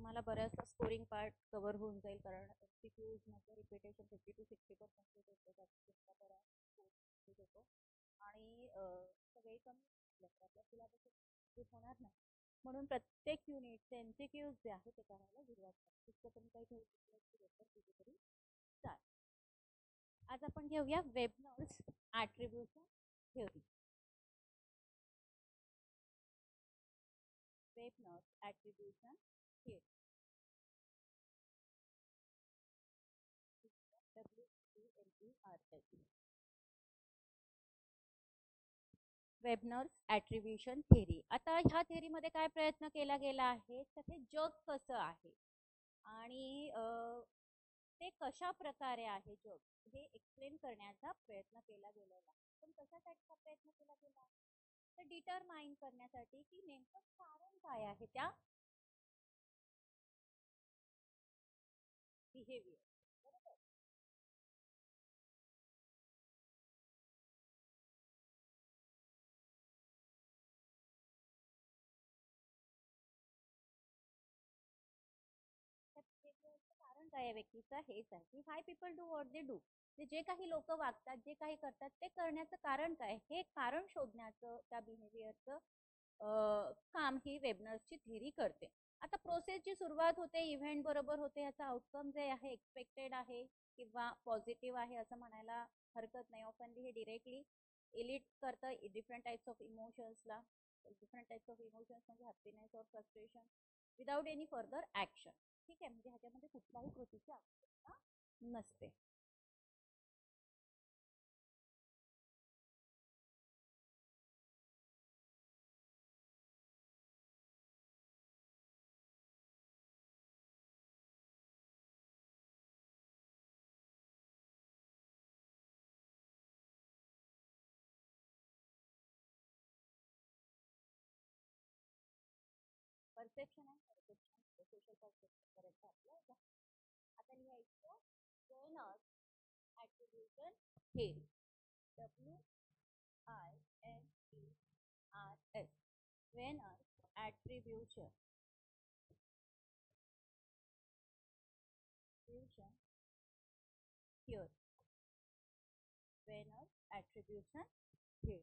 तुम्हाला बऱ्याचदा scoring part cover होऊन जाईल, कारण MCQs मध्ये रिपिटेशन 50 to 60% येते, त्याचा तुमचा बराच स्कोर होतो आणि सगळे कमी असल्यास आपल्या सिलेबस होणार नाही. म्हणून प्रत्येक युनिटचे MCQs जे आहे ते करायला सुरुवात करा. तितकं तुम्ही काही ठेवू तरी चालेल. आज आपण घेऊया web notes attribution theory. Web notes attribution theory. WELERS. Web notes attribution theory. आता ह्या थेअरीमध्ये काय प्रयत्न केला गेला आहे तर हे जग कसं आहे आणि ते कशा प्रकारे आहे जग हे एक्सप्लेन करण्याचा प्रयत्न केला गेलेला आहे. पण कशासाठी प्रयत्न केला गेला तर डिटरमाइन करण्यासाठी की नेमकं कारण काय आहे त्या बिहेवियर. बरोबर. कारण काय आहे व्यक्तीचं हेच आहे की Y people do what they do. जे काही लोक वागतात, जे काही करतात ते करण्याचं कारण काय, हे कारण शोधण्याचं त्या बिहेवियरचं काम ही वेबनर्सची थेअरी करते. आता प्रोसेसची सुरुवात होते इव्हेंट बरोबर होते, याचा आउटकम जे आहे एक्सपेक्टेड आहे किंवा पॉझिटिव्ह आहे असं म्हणायला हरकत नाही. ऑफनली हे डिरेक्टली इलिट करतं डिफरंट टाइप्स ऑफ इमोशन्सला. डिफरंट टाइप्स ऑफ इमोशन्स म्हणजे happiness or frustration without any further action. ठीक आहे, म्हणजे ह्याच्यामध्ये कुठल्याही कृतीची आवश्यकता नसते. Perception and perception social perception करायचं आपलं. आता लिहायचं Weiner's attribution theory. WINERS. Weiner's attribution theory. Weiner's attribution theory.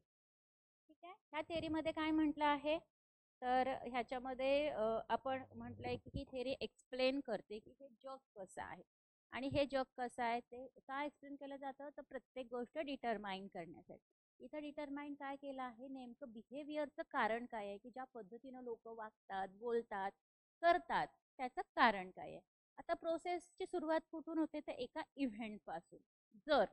ठीक आहे. ह्या थेअरीमध्ये काय म्हटलं आहे तर ह्याच्यामध्ये आपण म्हटलंय की ही थेअरी एक्सप्लेन करते की हे जग कसं आहे आणि हे जग कसं आहे ते काय एक्सप्लेन केलं जातं तर प्रत्येक गोष्ट डिटरमाइन करण्यासाठी. इथं डिटरमाइन काय केलं आहे नेमकं बिहेवियरचं कारण काय आहे की ज्या पद्धतीनं लोक वागतात, बोलतात, करतात त्याचं कारण काय आहे. आता प्रोसेसची सुरुवात कुठून होते तर एका इव्हेंट पासून. जर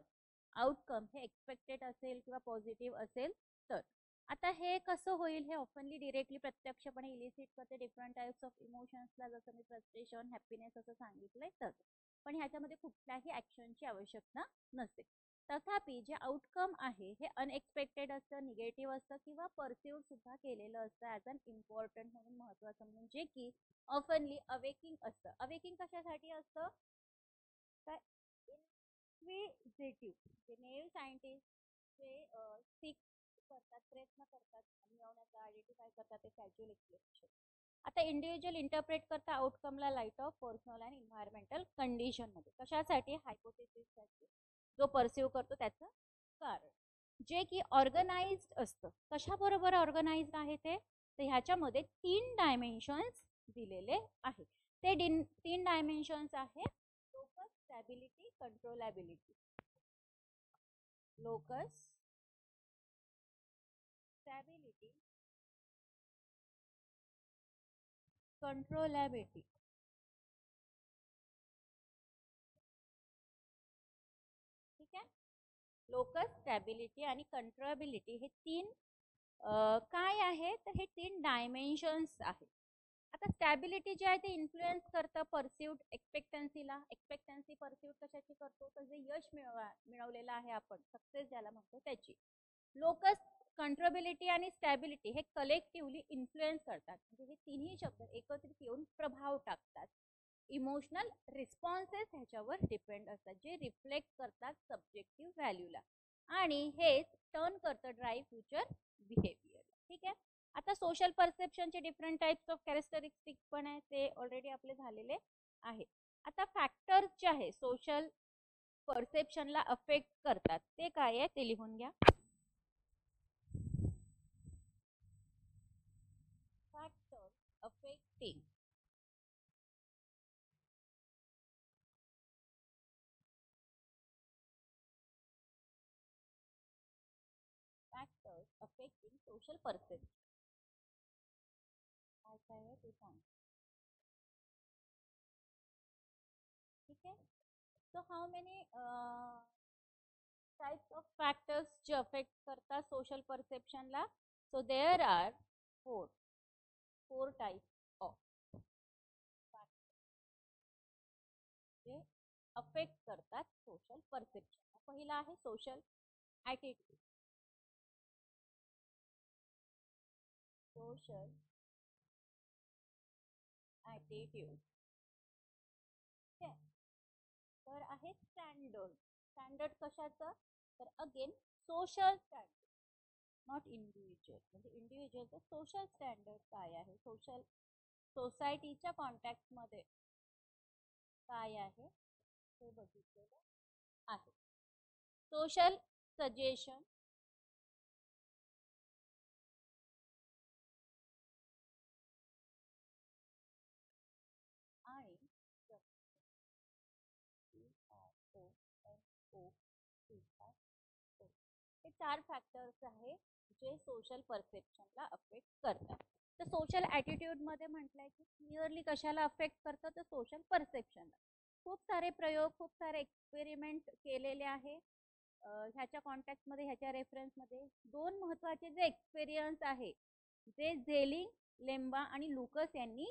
आउटकम हे एक्सपेक्टेड असेल किंवा पॉझिटिव्ह असेल तर. आता हे कसं होईल हे ऑफनली डिरेक्टली प्रत्यक्षपणे इलिसिट करते डिफरंट टाइप्स ऑफ इमोशन्सला, जसं मी फ्रस्ट्रेशन, हॅपीनेस असं सांगितलंय तर. पण ह्याच्यामध्ये कुठल्याही ॲक्शनची आवश्यकता नसते. तथापि जे आउटकम आहे हे अनएक्सपेक्टेड असतं, निगेटिव्ह असतं किंवा परसिव्ह सुद्धा केलेलं असतं ॲज अन इम्पॉर्टंट म्हणून, महत्त्वाचं म्हणून, जे की ऑफनली अवेकिंग असतं. अवेकिंग कशासाठी असतं तर इन्क्विजिटिव्ह जे मेल सायंटिस्ट जे सिक करतात, प्रयत्न करतात मिळवण्याचा, आयडेंटिफाय करतात ते कॅज्युअल एक्सप्लेनेशन. आता इंडिव्हिज्युअल इंटरप्रेट करता आउटकमला light of personal and environmental कंडिशनमध्ये. कशासाठी हायपोथेसिससाठी. जो परसिव्ह करतो त्याचं कारण. जे की ऑर्गनाइज्ड असतं. कशाबरोबर ऑर्गनाइज्ड आहे ते तर ह्याच्यामध्ये 3 डायमेन्शन्स दिलेले आहेत. ते 3 डायमेन्शन्स आहे locus, stability, controllability. Locus, stability, controllability. ठीक आहे. लोकस, स्टॅबिलिटी आणि कंट्रोलॅबिलिटी हे 3 काय आहे तर हे 3 डायमेन्शन्स आहेत. आता स्टॅबिलिटी जे आहे ते इन्फ्लुएन्स करतं परसिव्ड एक्सपेक्टन्सीला. एक्सपेक्टन्सी परसिव्ड कशाची करतो तर जे यश मिळवलेलं आहे आपण, सक्सेस ज्याला म्हणतो त्याची. लोकस, कंट्रोलॅबिलिटी आणि स्टॅबिलिटी हे कलेक्टिव्हली इन्फ्लुएन्स करतात. म्हणजे हे तिन्ही शब्द एकत्रित येऊन प्रभाव टाकतात. इमोशनल रिस्पॉन्सेस ह्याच्यावर डिपेंड असतात, जे रिफ्लेक्ट करतात सब्जेक्टिव्ह व्हॅल्यूला आणि हे टर्न करतं ड्राईव्ह फ्युचर बिहेवियर. ठीक आहे. आता सोशल परसेप्शनचे डिफरंट टाइप्स ऑफ कॅरेक्टरिस्टिक पण आहे, ते ऑलरेडी आपले झालेले आहे. आता फॅक्टर्स जे आहे सोशल परसेप्शनला अफेक्ट करतात ते काय आहे ते लिहून घ्या. Factors affecting factors affecting social perception काय काय आहे ते सांग. ठीक आहे. So how many types of factors जे अफेक्ट करतात सोशल परसेप्शनला? So there are four types of जे अफेक्ट करतात सोशल परसेप्शन. पहिला आहे सोशल ॲटिट्यूड. सोशल ॲटिट्यूड तर आहे स्टँडर्ड. स्टँडर्ड कशाचं? तर again social standard, not individual. म्हणजे इंडिव्हिज्युअलचं सोशल स्टँडर्ड काय आहे, सोशल सोसायटीच्या कॉन्टॅक्टमध्ये काय आहे हे बघितलेलं आहे. सोशल सजेशन आणि हे 4 फॅक्टर्स आहे जे सोशल परसेप्शनला अफेक्ट करतात. तर सोशल ॲटिट्यूड मध्ये म्हटलंय की क्लिअरली कशाला अफेक्ट करतं, तर सोशल परसेप्शनला. खूप सारे प्रयोग, खूप सारे एक्सपेरिमेंट केलेले आहे. ह्याच्या कॉन्टॅक्टमध्ये, ह्याच्या रेफरन्समध्ये 2 महत्त्वाचे जे एक्सपेरियन्स आहे जे झेलिंग, लेम्बा आणि लुकस यांनी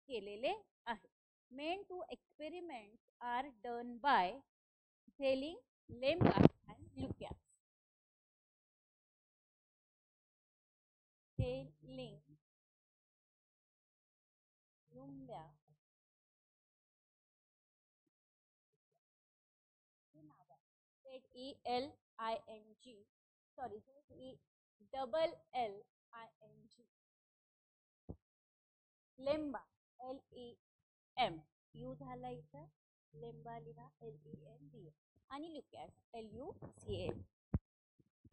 केलेले आहे. Main 2 experiments are done by Zelling, Lemba and Lucas. Zelling, Lemba ZELING, sorry ZELLING, Lemba LEM, U झाला इथं, लेम्बा लिहा LEMBA, आणि लुकॅस LUCAS.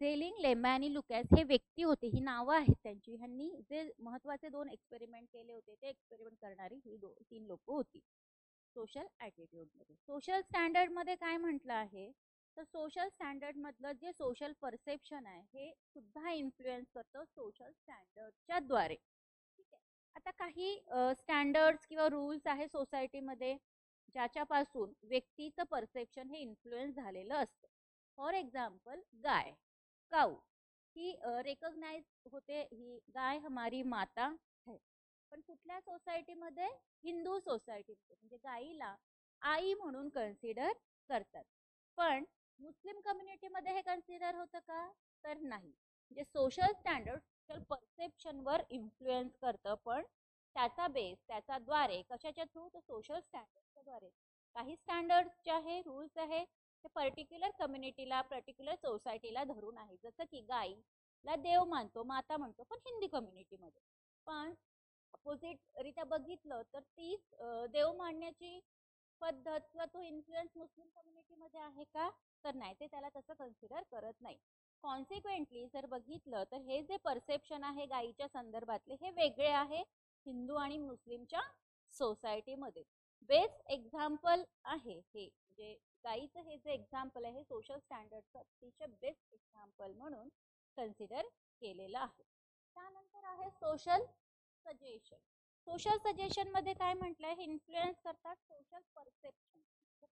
झेलिंग, लेम्बा आणि लुकॅस हे व्यक्ती होते, ही नावं आहेत त्यांची. ह्यांनी जे महत्त्वाचे 2 एक्सपेरिमेंट केले होते ते एक्सपेरिमेंट करणारी ही 3 लोक होती सोशल ॲटिट्यूडमध्ये. सोशल स्टँडर्डमध्ये काय म्हटलं आहे, तर सोशल स्टँडर्डमधलं जे सोशल परसेप्शन आहे हे सुद्धा इन्फ्लुएन्स करतं सोशल स्टँडर्डच्या द्वारे. ठीक आहे. आता काही स्टँडर्ड्स किंवा रूल्स आहे सोसायटीमध्ये ज्याच्यापासून व्यक्तीचं परसेप्शन हे इन्फ्लुएन्स झालेलं असतं. फॉर एक्झाम्पल गाय, काऊ ही रेकग्नाइज होते, ही गाय हमारी माता है. पण कुठल्या सोसायटीमध्ये? हिंदू सोसायटीमध्ये, म्हणजे गाईला आई म्हणून कन्सिडर करतात. पण मुस्लिम कम्युनिटीमध्ये हे कन्सिडर होतं का? तर नाही. म्हणजे सोशल स्टँडर्ड सोशल परसेप्शनवर इन्फ्लुएन्स करतं, पण त्याचा बेस त्याचा द्वारे कशाच्या थ्रू? तर सोशल स्टँडर्डच्या द्वारे. काही स्टँडर्ड्स जे आहे, रूल्स आहे, ते पर्टिक्युलर कम्युनिटीला, पर्टिक्युलर सोसायटीला धरून आहे. जसं की गाईला देव मानतो, माता म्हणतो, पण हिंदी कम्युनिटीमध्ये. पण अपोजिट रित्या बघितलं तर तीच देव मानण्याची पद्धत किंवा तो इन्फ्लुएन्स मुस्लिम कम्युनिटीमध्ये आहे का? तर नाही, ते त्याला तसं कन्सिडर करत नाही. कॉन्सिक्वेंटली जर बघितलं तर हे जे परसेप्शन आहे गाईच्या संदर्भातले हे वेगळे आहे हिंदू आणि मुस्लिमच्या सोसायटीमध्ये. बेस्ट एक्झाम्पल आहे हे, म्हणजे गाईचं हे जे एक्झाम्पल आहे सोशल स्टँडर्डचं अतिशय बेस्ट एक्झाम्पल म्हणून कन्सिडर केलेलं आहे. त्यानंतर आहे सोशल सजेशन. सोशल सजेशन मध्ये काय म्हटलंय, हे इन्फ्लुएन्स करतात सोशल परसेप्शन.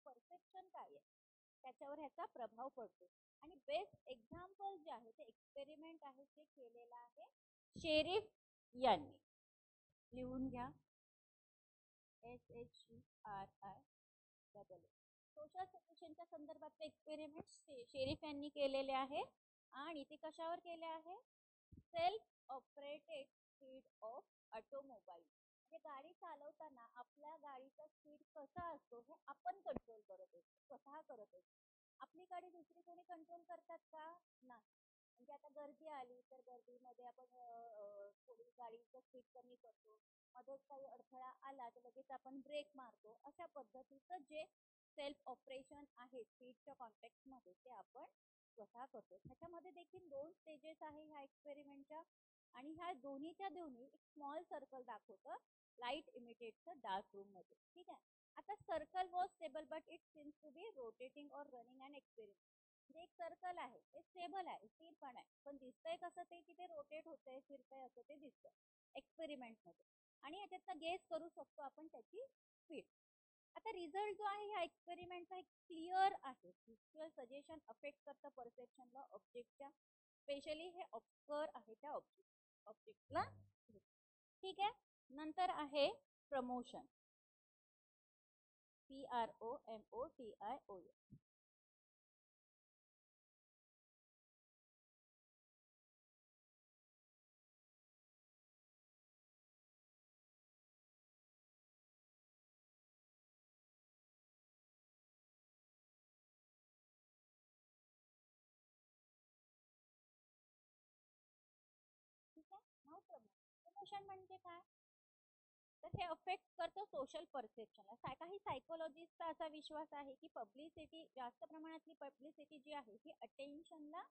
परसेप्शन काय आहे त्याच्यावर ह्याचा प्रभाव पडतो. आणि बेस्ट एक्झाम्पल जे आहे ते एक्सपेरिमेंट आहे जे केलेलं आहे शेरिफ यांनी. लिहून घ्या SHERIF. सोशल सजेशनच्या संदर्भातले एक्सपेरिमेंट शेरिफ यांनी केलेले आहे. आणि ते कशावर केले आहे? Self operated speed of automobile. म्हणजे गाडी चालवताना आपल्या गाडीचा स्पीड कसा असतो हे आपण कंट्रोल करत असतो, स्वतः करत असतो. आपली गाडी दुसरी कोणी कंट्रोल करतात का? नाही. म्हणजे आता गर्दी आली तर गर्दीमध्ये आपण थोडी गाडीचं स्पीड कमी करतो, मध्येच काही अडथळा आला तर लगेच आपण ब्रेक मारतो. अशा पद्धतीचं जे सेल्फ ऑपरेशन आहे स्पीडच्या कॉन्टेक्स्टमध्ये ते आपण स्वतः करतो. ह्याच्यामध्ये देखील 2 स्टेजेस आहे ह्या एक्सपेरिमेंटच्या आणि ह्या दोन्हीच्या दोन्ही एक स्मॉल सर्कल दाखवतं लाईट इमिटेटचं डार्क रूम मध्ये. ठीक आहे. आता circle was stable but it seems to be rotating और रनिंग अन एक्सपेरिमेंट. म्हणजे एक सर्कल आहे ते स्टेबल आहे स्थिर पण आहे पण दिसतंय कसं ते की ते रोटेट होतंय फिरतंय असं ते दिसतंय एक्सपेरिमेंट मध्ये आणि ह्याच्यातनं गेस करू शकतो आपण त्याची स्पीड. आता रिझल्ट जो आहे ह्या एक्सपेरिमेंटचा एक क्लिअर आहे. व्हिज्युअल सजेशन अफेक्ट करतं परसेप्शनला ऑब्जेक्टच्या स्पेशली हे ऑब्स्कर आहे त्या ऑब्जेक्टला. ठीक आहे. नंतर आहे प्रमोशन PROMOTION. ठीक आहे. नाव प्रमोशन म्हणजे काय तर हे अफेक्ट करतं सोशल परसेप्शनला. काही सायकोलॉजिस्टचा असा विश्वास आहे की पब्लिसिटी जास्त प्रमाणातली पब्लिसिटी जी आहे ही अटेन्शनला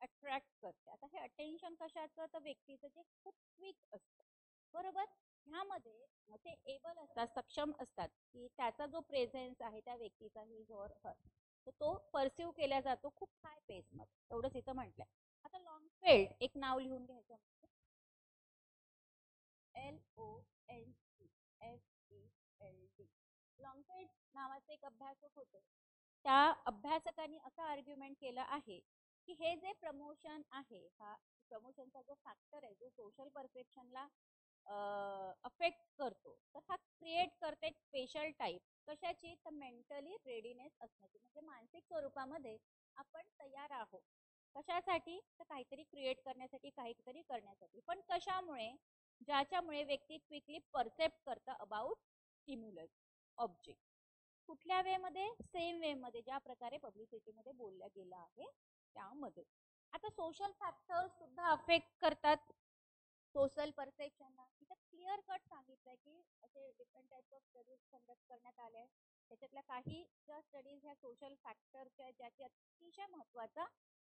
अट्रॅक्ट करते. आता हे अटेन्शन कशाचं तर व्यक्तीचं जे खूप क्विक असतं बरोबर ह्यामध्ये ते एबल असतात सक्षम असतात की त्याचा जो प्रेझेन्स आहे त्या व्यक्तीचा ही जोर तर तो परसिव्ह केला जातो खूप हाय पेसमध्ये एवढंच इथं म्हटलंय. आता लॉंगफेल्ड एक नाव लिहून घ्यायचं LONGFELD. लॉंगफेल्ड नावाचे एक अभ्यासक होते. त्या अभ्यासकांनी असं आर्ग्युमेंट केलं आहे की हे जे प्रमोशन आहे हा प्रमोशनचा जो फॅक्टर आहे जो सोशल परसेप्शनला अफेक्ट करतो तर हा क्रिएट करते स्पेशल टाईप कशाची तर मेंटली रेडीनेस असण्याची म्हणजे मानसिक स्वरूपामध्ये आपण तयार आहोत कशासाठी तर काहीतरी क्रिएट करण्यासाठी काहीतरी करण्यासाठी पण कशामुळे ज्याच्यामुळे व्यक्ती क्विकली परसेप्ट करतं अबाउट स्टिम्युलस ऑब्जेक्ट. कुठल्या वे मध्ये सेम वे मध्ये ज्या प्रकारे पब्लिसिटी मध्ये बोलल्या गेलं आहे त्यामध्ये. आता सोशल फॅक्टर्स सुद्धा अफेक्ट करतात सोशल परसेप्शनला. इथं क्लिअर कट सांगितलंय की असे different types of studies conduct करण्यात आले त्याच्यातल्या काही ज्या स्टडीज ह्या सोशल फॅक्टरच्या ज्याची अतिशय महत्वाचा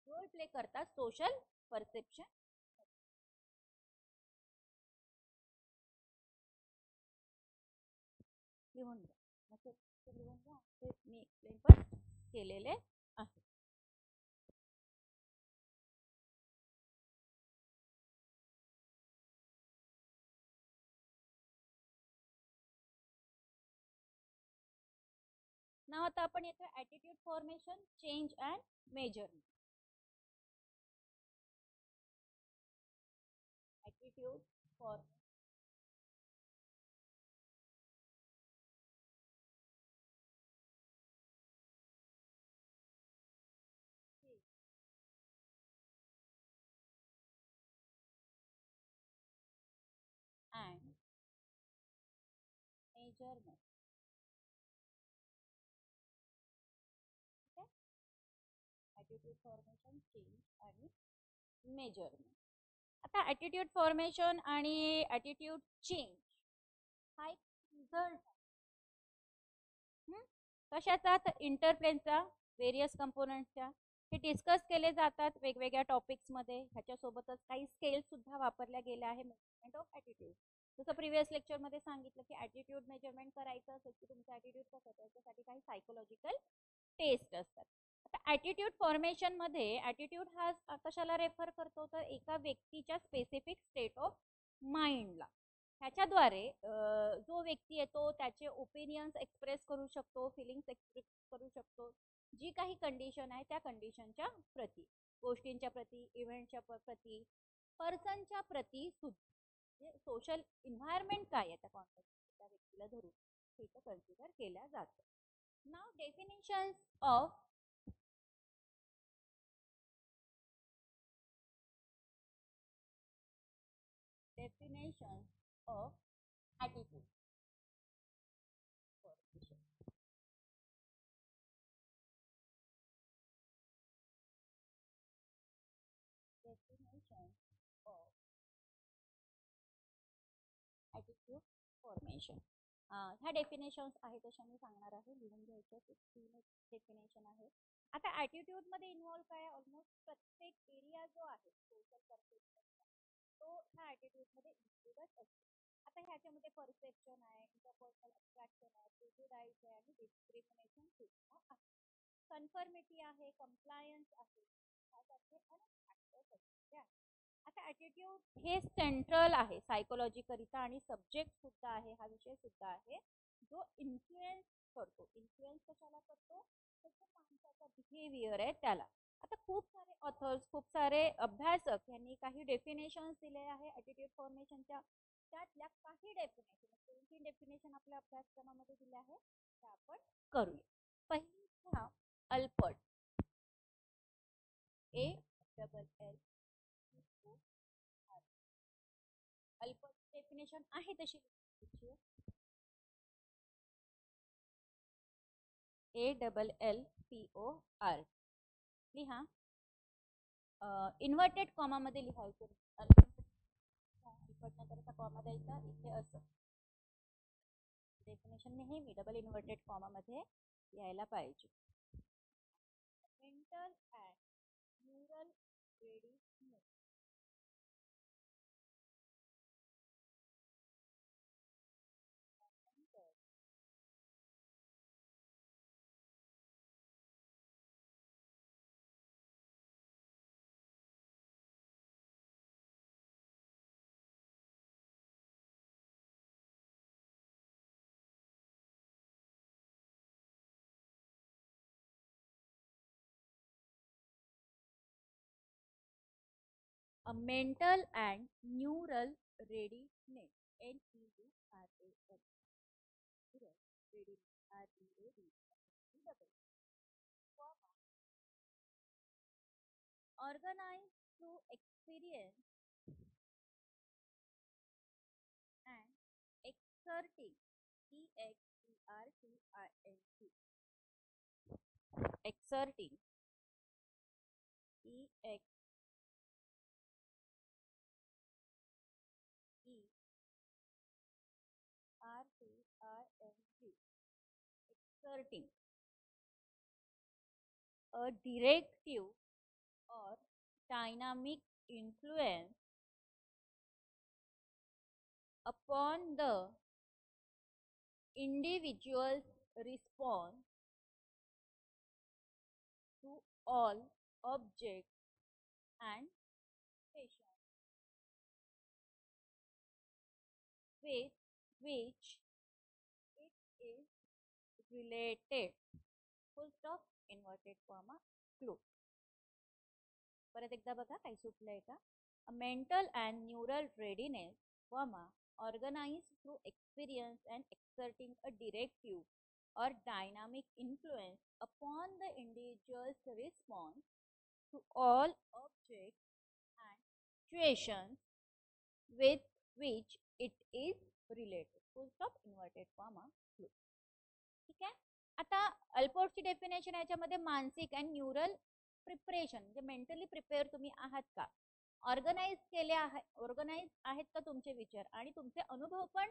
रोल प्ले करतात सोशल परसेप्शन. लिहून घ्या लिहून घ्या ते मी एक्सप्लेन पण केलेले आहे. नाव आता आपण येतो attitude formation change and measurement. Attitude formation and measurement. Attitude formation change आणि मेजरमेंट. आता ॲटिट्यूड फॉर्मेशन आणि ॲटिट्यूड चेंज हा एक रिझल्ट कशाचा तर इंटरप्लेनचा वेरियस कंपोनंटच्या हे डिस्कस केले जातात वेगवेगळ्या टॉपिक्समध्ये. ह्याच्यासोबतच काही स्केल्स सुद्धा वापरल्या गेल्या आहे मेजरमेंट ऑफ ॲटिट्यूड. जसं प्रिव्हियस लेक्चरमध्ये सांगितलं की ॲटिट्यूड मेजरमेंट करायचं असेल की तुमचं ॲटिट्यूड कसं त्याच्यासाठी काही सायकोलॉजिकल टेस्ट असतात. आता ॲटिट्यूड फॉर्मेशनमध्ये ॲटिट्यूड हा कशाला रेफर करतो तर एका व्यक्तीच्या स्पेसिफिक स्टेट ऑफ माइंडला. ह्याच्याद्वारे जो व्यक्ती येतो त्याचे ओपिनियन्स एक्सप्रेस करू शकतो फिलिंग्स एक्सप्रेस करू शकतो जी काही कंडिशन आहे त्या कंडिशनच्या प्रती गोष्टींच्या प्रती इव्हेंटच्या प्रती पर्सनच्या प्रती सुद्धा म्हणजे सोशल इन्व्हायरमेंट काय आहे त्या कॉन्टेक्स्ट त्या व्यक्तीला धरून हे कन्सिडर केल्या जातं. नाव definitions of attitude formation. Definition of attitude formation. ह्या डेफिनेशन्स आहेत तशा मी सांगणार आहे, लिहून घ्यायच्या. तीन डेफिनेशन आहे. आता ॲटिट्यूडमध्ये इन्व्हॉल्व काय, ऑलमोस्ट प्रत्येक एरिया जो आहे सोशल परसेप्शनचा तो ह्या ॲटिट्यूडमध्ये इन्क्लूडच असतो. आता ह्याच्यामध्ये परसेप्शन आहे, इंटरपर्सनल अट्रॅक्शन आहे, प्रिज्युडाइज आहे आणि डिस्क्रिमिनेशन सुद्धा आहे. कन्फर्मिटी आहे, कंप्लायन्स आहे, ह्यासारखे अनेक फॅक्टर्स असलेले आहेत. आता ॲटिट्यूड हे सेंट्रल आहे सायकोलॉजीकरिता आणि सब्जेक्ट सुद्धा आहे, हा विषय सुद्धा आहे जो इन्फ्लुएन्स करतो. इन्फ्लुएन्स कशाला करतो, तर जो माणसाचा बिहेवियर आहे त्याला. आता खूप सारे ऑथर्स, खूप सारे अभ्यासक यांनी काही डेफिनेशन्स दिले आहे ॲटिट्यूड फॉर्मेशनच्या. त्यातल्या काही डेफिनेशन, 3 डेफिनेशन आपल्या अभ्यासक्रमामध्ये दिले आहे, त्या आपण करूया. पहिली घ्या अल्पर्ट, ALL अल्पर्ट डेफिनेशन आहे तशी ALLPOR लिहा. इन्व्हर्टेड कॉमा मध्ये लिहायचं. अल्पर्ट नंतर असा कॉमा द्यायचा, इथे असं. डेफिनेशन नेहमी डबल इन्व्हर्टेड कॉमा मध्ये यायला पाहिजे. Mental and neural readiness. A mental and neural readiness, NEURAL organized through experience and exerting, EXERTING, exerting, EXERTING, exerting a directive or dynamic influence upon the individual's response to all objects and situations with which it is related. Full stop, inverted comma, close. परत एकदा बघा काही सुटलंय का. A mental and neural readiness, organized through experience and exerting a directive or dynamic influence upon the individual's response to all objects and situations with which it is related. Full stop, inverted comma, close. ठीक आहे. आता अल्पोर्टची definition याच्यामध्ये मानसिक and neural preparation, म्हणजे mentally prepare तुम्ही आहात का, organise केले ऑर्गनाइज आहेत का तुमचे विचार आणि तुमचे अनुभव पण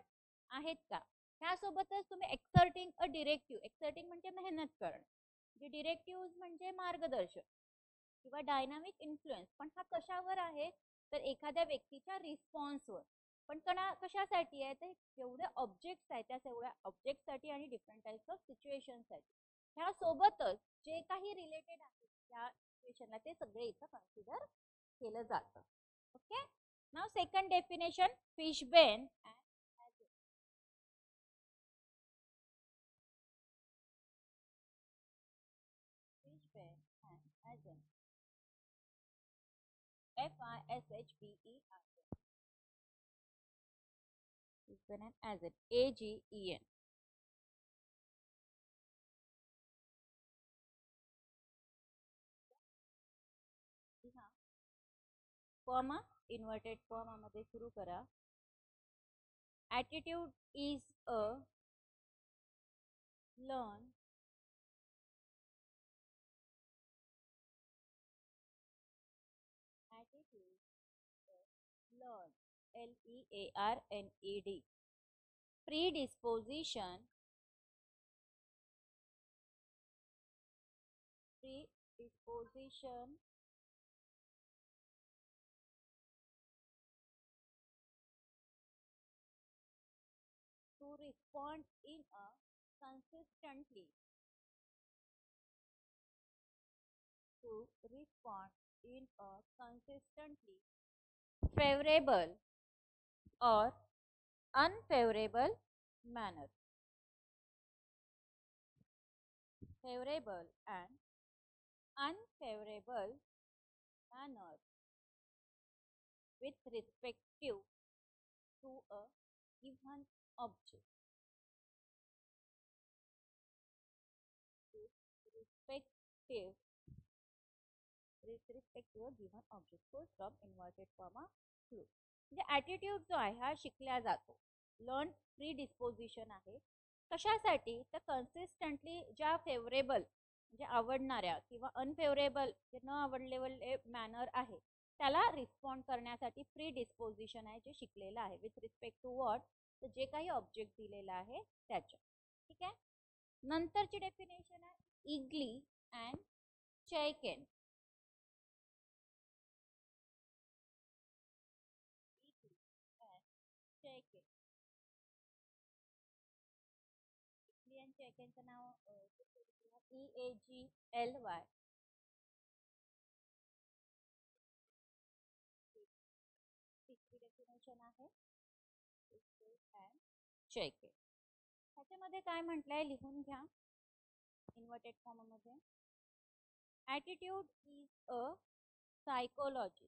आहेत का. ह्यासोबतच तुम्ही एक्सर्टिंग अ डिरेक्टिव्ह, एक्सर्टिंग म्हणजे मेहनत करणं, जे डिरेक्टिव्ह म्हणजे मार्गदर्शक किंवा डायनामिक इन्फ्लुएन्स, पण हा कशावर आहे तर एखाद्या व्यक्तीच्या रिस्पॉन्सवर. पण कशासाठी आहे तर जेवढे ऑब्जेक्ट्स आहेत त्या तेवढ्या ऑब्जेक्टसाठी आणि डिफरंट टाइप्स ऑफ सिच्युएशनसाठी. ह्यासोबतच जे काही रिलेटेड आहे त्या सिच्युएशनला ते सगळे इथं कन्सिडर केलं जातं. ओके. नाव second definition, Fishbein and Azen, FISHBEN, Fishben and Azen, AGEN. Comma inverted comma मध्ये सुरू करा. Attitude is a learn LEARNED predisposition predisposition to respond in a consistently to respond in a consistently favorable or unfavorable manner. Favorable and unfavorable manner with respect to a given object. With respective with respect to a given object. Full stop, inverted comma, close. म्हणजे attitude जो आहे हा शिकला जातो. Learn predisposition आहे. कशासाठी तर consistently ज्या फेवरेबल म्हणजे आवडणाऱ्या किंवा अनफेवरेबल न आवडलेले मॅनर आहे त्याला रिस्पॉन्ड करण्यासाठी प्री डिस्पोजिशन आहे जे शिकलेलं आहे विथ रिस्पेक्ट टू वॉट तर जे काही ऑब्जेक्ट दिलेलं आहे त्याच्या. ठीक आहे. नंतरची डेफिनेशन आहे Eagly and Chaiken. Chaiken Eagly and चैकेनचं नाव EAGLY. तिसरी डेफिनेशन आहे अँड चैकेन. ह्याच्यामध्ये काय म्हटलंय लिहून घ्या इन्व्हर्टेड फॉर्म मध्ये. Attitude is a psychology.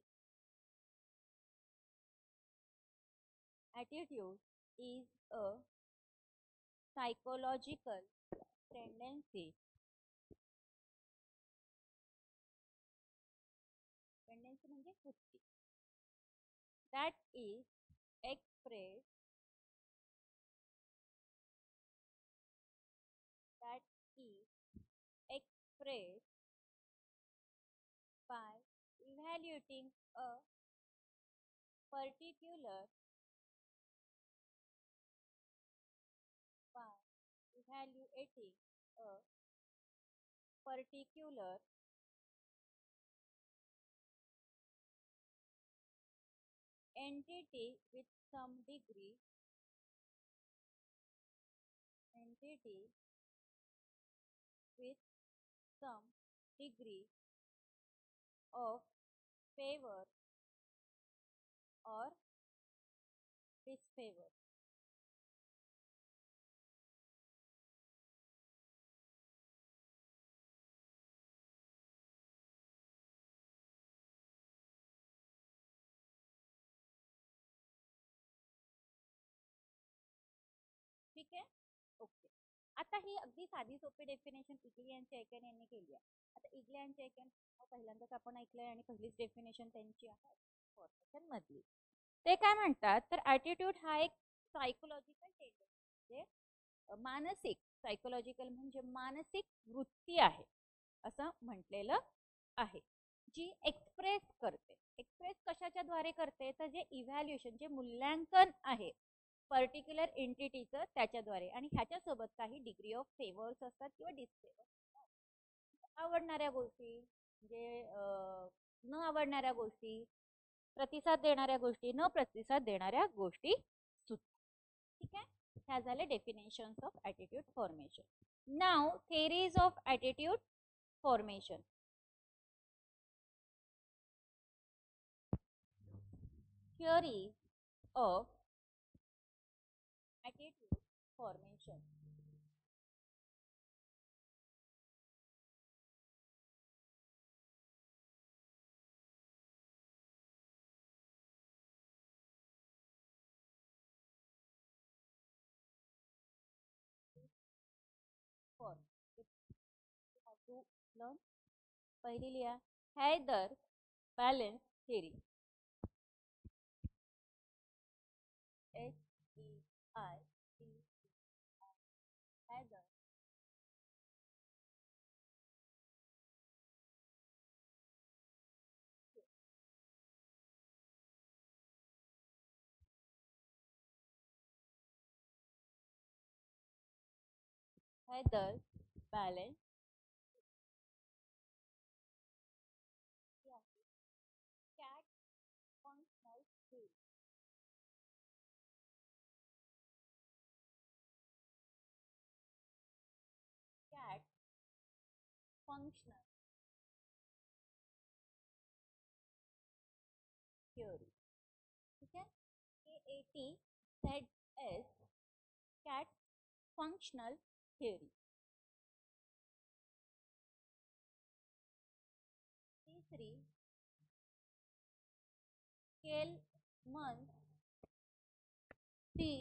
Attitude is a psychological tendency म्हणजे वृत्ती that is expressed by evaluating a particular by evaluating a particular entity with some degree of favor or disfavor. ठीक आहे. ओके. आता ही अगदी साधी सोपी definition इग्ली and चैकेन यांनी केली आहे. आता इग्ली अँड चैकेन पहिल्यांदाच आपण ऐकलंय आणि पहिलीच डेफिनेशन त्यांची आहे फॉर्मेशन मधली. ते काय म्हणतात तर ॲटिट्यूड हा एक सायकोलॉजिकल टेंडन्सी म्हणजे मानसिक सायकोलॉजिकल म्हणजे मानसिक वृत्ती आहे असं म्हटलेलं आहे जी एक्सप्रेस कशाच्या द्वारे करते तर जे इव्हॅल्युएशन जे मूल्यांकन आहे पर्टिक्युलर एंटिटीचं त्याच्याद्वारे आणि ह्याच्यासोबत काही डिग्री ऑफ फेवर्स असतात किंवा डिसफेवर्स. आवडणाऱ्या गोष्टी म्हणजे न आवडणाऱ्या गोष्टी प्रतिसाद देणाऱ्या गोष्टी न प्रतिसाद देणाऱ्या गोष्टी सुद्धा. ठीक आहे. ह्या झाल्या definitions of attitude formation. Now theories of attitude formation. Theories of attitude formation. For you have to learn. पहिली लिहा Heider balance theory. HEID Heider Heather's balance cat functional theory. Cat functional theory. ठीक है, KATZS cat functional theory. तीसरी Kelman three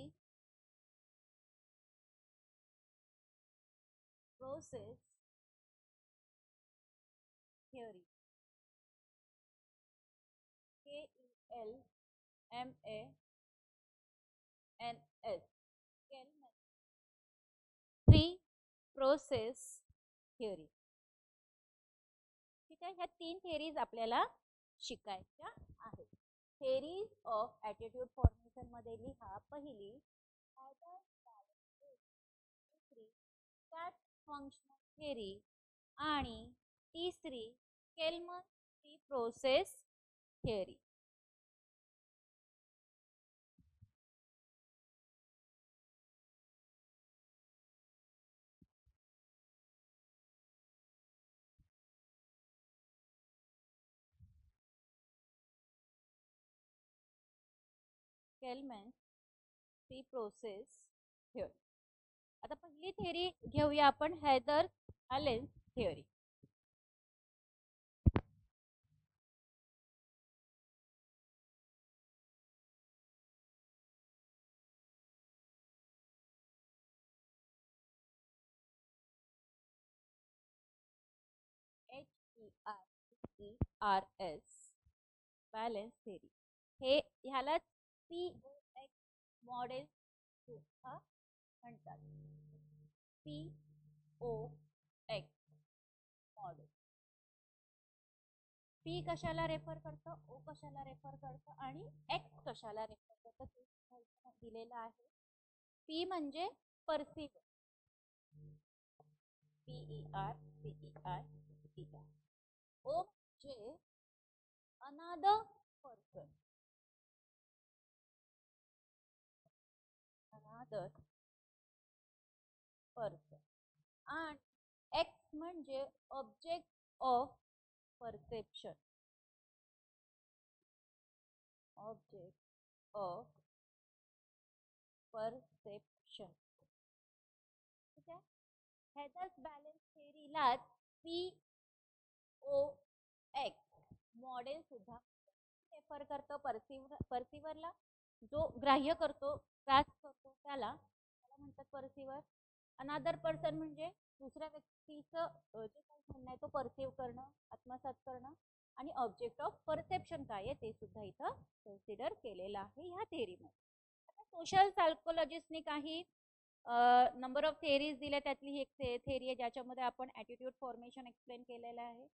process theory. KELMANS Kelman three process theory. ठीक आहे, ह्या 3 theories आपल्याला शिकायच्या आहेत. थिअरीज ऑफ ॲटिट्यूड फॉर्मेशन मध्ये लिहा. पहिली दुसरी कॅट फंक्शनल थिअरी आणि तिसरी Kelman three process theory. Kelman three process theory. आता पहिली थिअरी घेऊया आपण, Heider balance theory. HERES balance theory. हे ह्याला POX मॉडेल सुद्धा म्हणतात. POX model. P कशाला रेफर करतं, O कशाला रेफर करतं आणि X कशाला रेफर करतं ते दिलेलं आहे. P म्हणजे परसिव्हर, PERCEIVER. O म्हणजे अनदर पर्सन, अनदर पर्सन. आणि X म्हणजे object of perception, object of perception. ठीक आहे, हेदर्स बॅलेन्स थिअरीला POX मॉडेल सुद्धा रेफर करतो. परसिव्हरला जो ग्राह्य करतो, ग्रास करतो त्याला म्हणतात परसिव्हर. अनदर पर्सन म्हणजे दुसऱ्या व्यक्तीचं जे काही म्हणणं आहे तो परसिव्ह करणं, आत्मसात करणं. आणि ऑब्जेक्ट ऑफ परसेप्शन काय आहे ते सुद्धा इथं कन्सिडर केलेलं आहे ह्या थिअरीमध्ये. आता सोशल सायकोलॉजिस्टने काही नंबर ऑफ थिअरीज दिल्या, त्यातली एक थिअरी आहे ज्याच्यामध्ये आपण ॲटिट्यूड फॉर्मेशन एक्सप्लेन केलेलं आहे.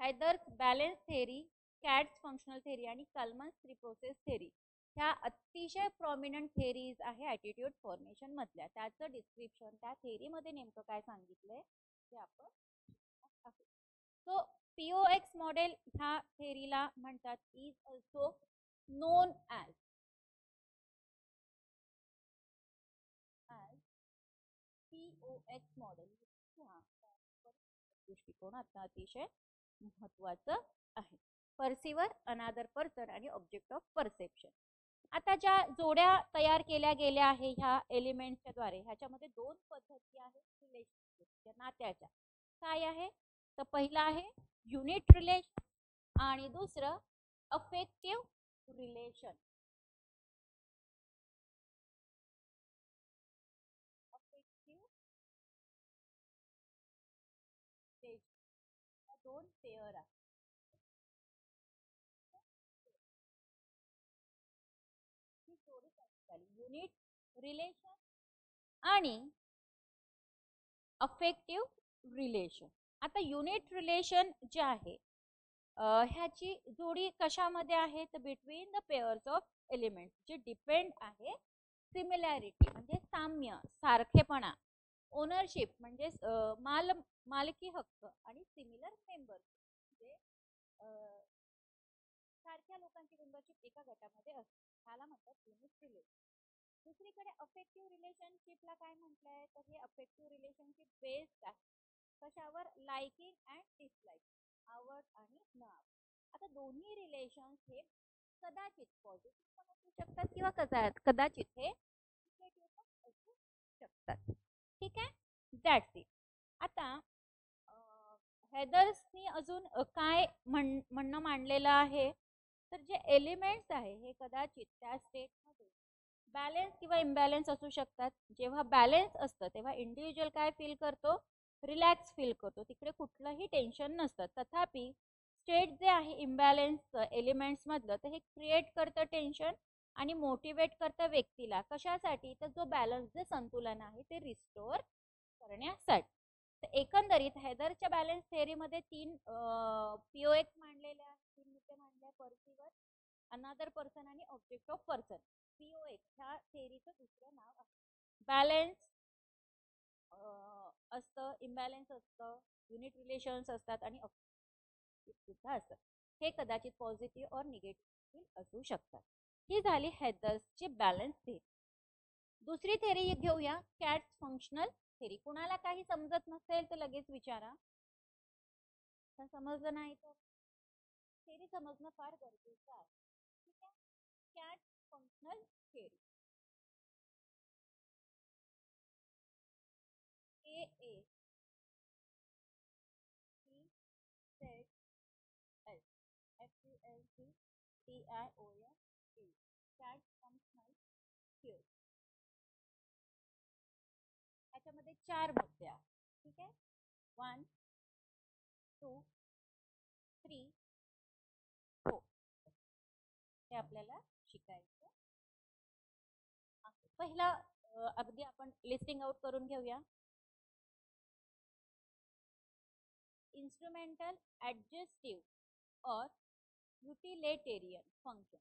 Heider's balance theory, Katz's functional theory आणि कॅलमन्स थ्री प्रोसेस थिअरी ह्या अतिशय प्रॉमिनंट थिअरीज आहे ॲटिट्यूड फॉर्मेशन मधल्या. त्याचं डिस्क्रिप्शन, त्या थिअरीमध्ये नेमकं काय सांगितलंय ते आपण. सो POX मॉडेल ह्या थिअरीला म्हणतात, is also non as POX model. दृष्टिकोन आता अतिशय महत्वाचं आहे. परसिव्हर, अनदर पर्सन आणि ऑब्जेक्ट ऑफ परसेप्शन. आता ज्या जोड्या तयार केल्या गेल्या आहे ह्या एलिमेंटच्या द्वारे, ह्याच्यामध्ये 2 पद्धती आहेत रिलेशनशिपच्या, नात्याच्या. काय आहे तर पहिला आहे युनिट रिलेशन आणि दुसरं अफेक्टिव्ह रिलेशन. दोन पेअर आहेत. युनिट रिलेशन आणि अफेक्टिव्ह रिलेशन. आता युनिट रिलेशन जे आहे ह्याची जोडी कशामध्ये आहे तर between the pairs of elements, जे डिपेंड आहे सिमिलॅरिटी म्हणजे साम्य, सारखेपणा ओनरशिप म्हणजे मालकी हक्क आणि सिमिलर मेंबर म्हणजे सारख्या लोकांची मेंबरशिप एका गटामध्ये असते, ह्याला म्हणतात युनिट रिलेशन. दुसरीकडे अफेक्टिव्ह रिलेशनशिपला काय म्हटलंय, तर हे अफेक्टिव्ह रिलेशनशिप बेस्ड आहे कशावर, लाइकिंग अँड डिसलाइकिंग, आवड आणि न आवड. आता दोन्ही रिलेशन्स हे कदाचित पॉझिटिव्ह पण असू शकतात किंवा कदाचित हे निगेटिव्ह पण असू शकतात. ठीक आहे, दॅट्स इट. आता हेदर्सनी अजून काय म्हणणं मांडलेलं आहे, तर जे एलिमेंट्स आहे हे कदाचित त्या स्टेटमध्ये बॅलेन्स किंवा इम्बॅलेन्स असू शकतात. जेव्हा बॅलेन्स असतं तेव्हा इंडिव्हिज्युअल काय फील करतो, रिलॅक्स फील करतो, तिकडे कुठलंही टेन्शन नसतं. तथापि स्टेट जे आहे इम्बॅलेन्स एलिमेंट्स मधलं, तर हे क्रिएट करतं टेन्शन आणि मोटिवेट करतं व्यक्तीला कशासाठी, तर जो बॅलन्स जे संतुलन आहे ते रिस्टोअर करण्यासाठी. तर एकंदरीत हेदरच्या बॅलन्स थेअरीमध्ये 3 POX मांडलेले आहेत, 3 मुद्दे मांडले, पर्सिवर, अनदर पर्सन आणि ऑब्जेक्ट ऑफ पर्सन. POX ह्या थेअरीचं दुसरं नाव आहे. बॅलन्स असतं, इम्बॅलन्स असतं, युनिट रिलेशन्स असतात आणि सुद्धा असतात. हे कदाचित पॉझिटिव्ह और निगेटिव्ह असू शकतात. ही झाली हेदर्सची बॅलन्स थेअरी. दुसरी थेअरी घेऊया, कॅट्स फंक्शनल थेअरी. कुणाला काही समजत नसेल तर लगेच विचारा, समजलं नाही तर थेअरी समजणं फार गरजेचं आहे. ठीक आहे, cats functional theory. A C Z S FUNCTION cats functional theory. याच्यामध्ये 4 मुद्दे आहेत. ठीक आहे, 1 2 3 4 हे आपल्याला शिकायचं आहे. पहिला अगदी आपण लिस्टिंग आउट करून घेऊया. इंस्ट्रुमेंटल, ऍडजेस्टिव्ह और युटिलिटेरियन फंक्शन.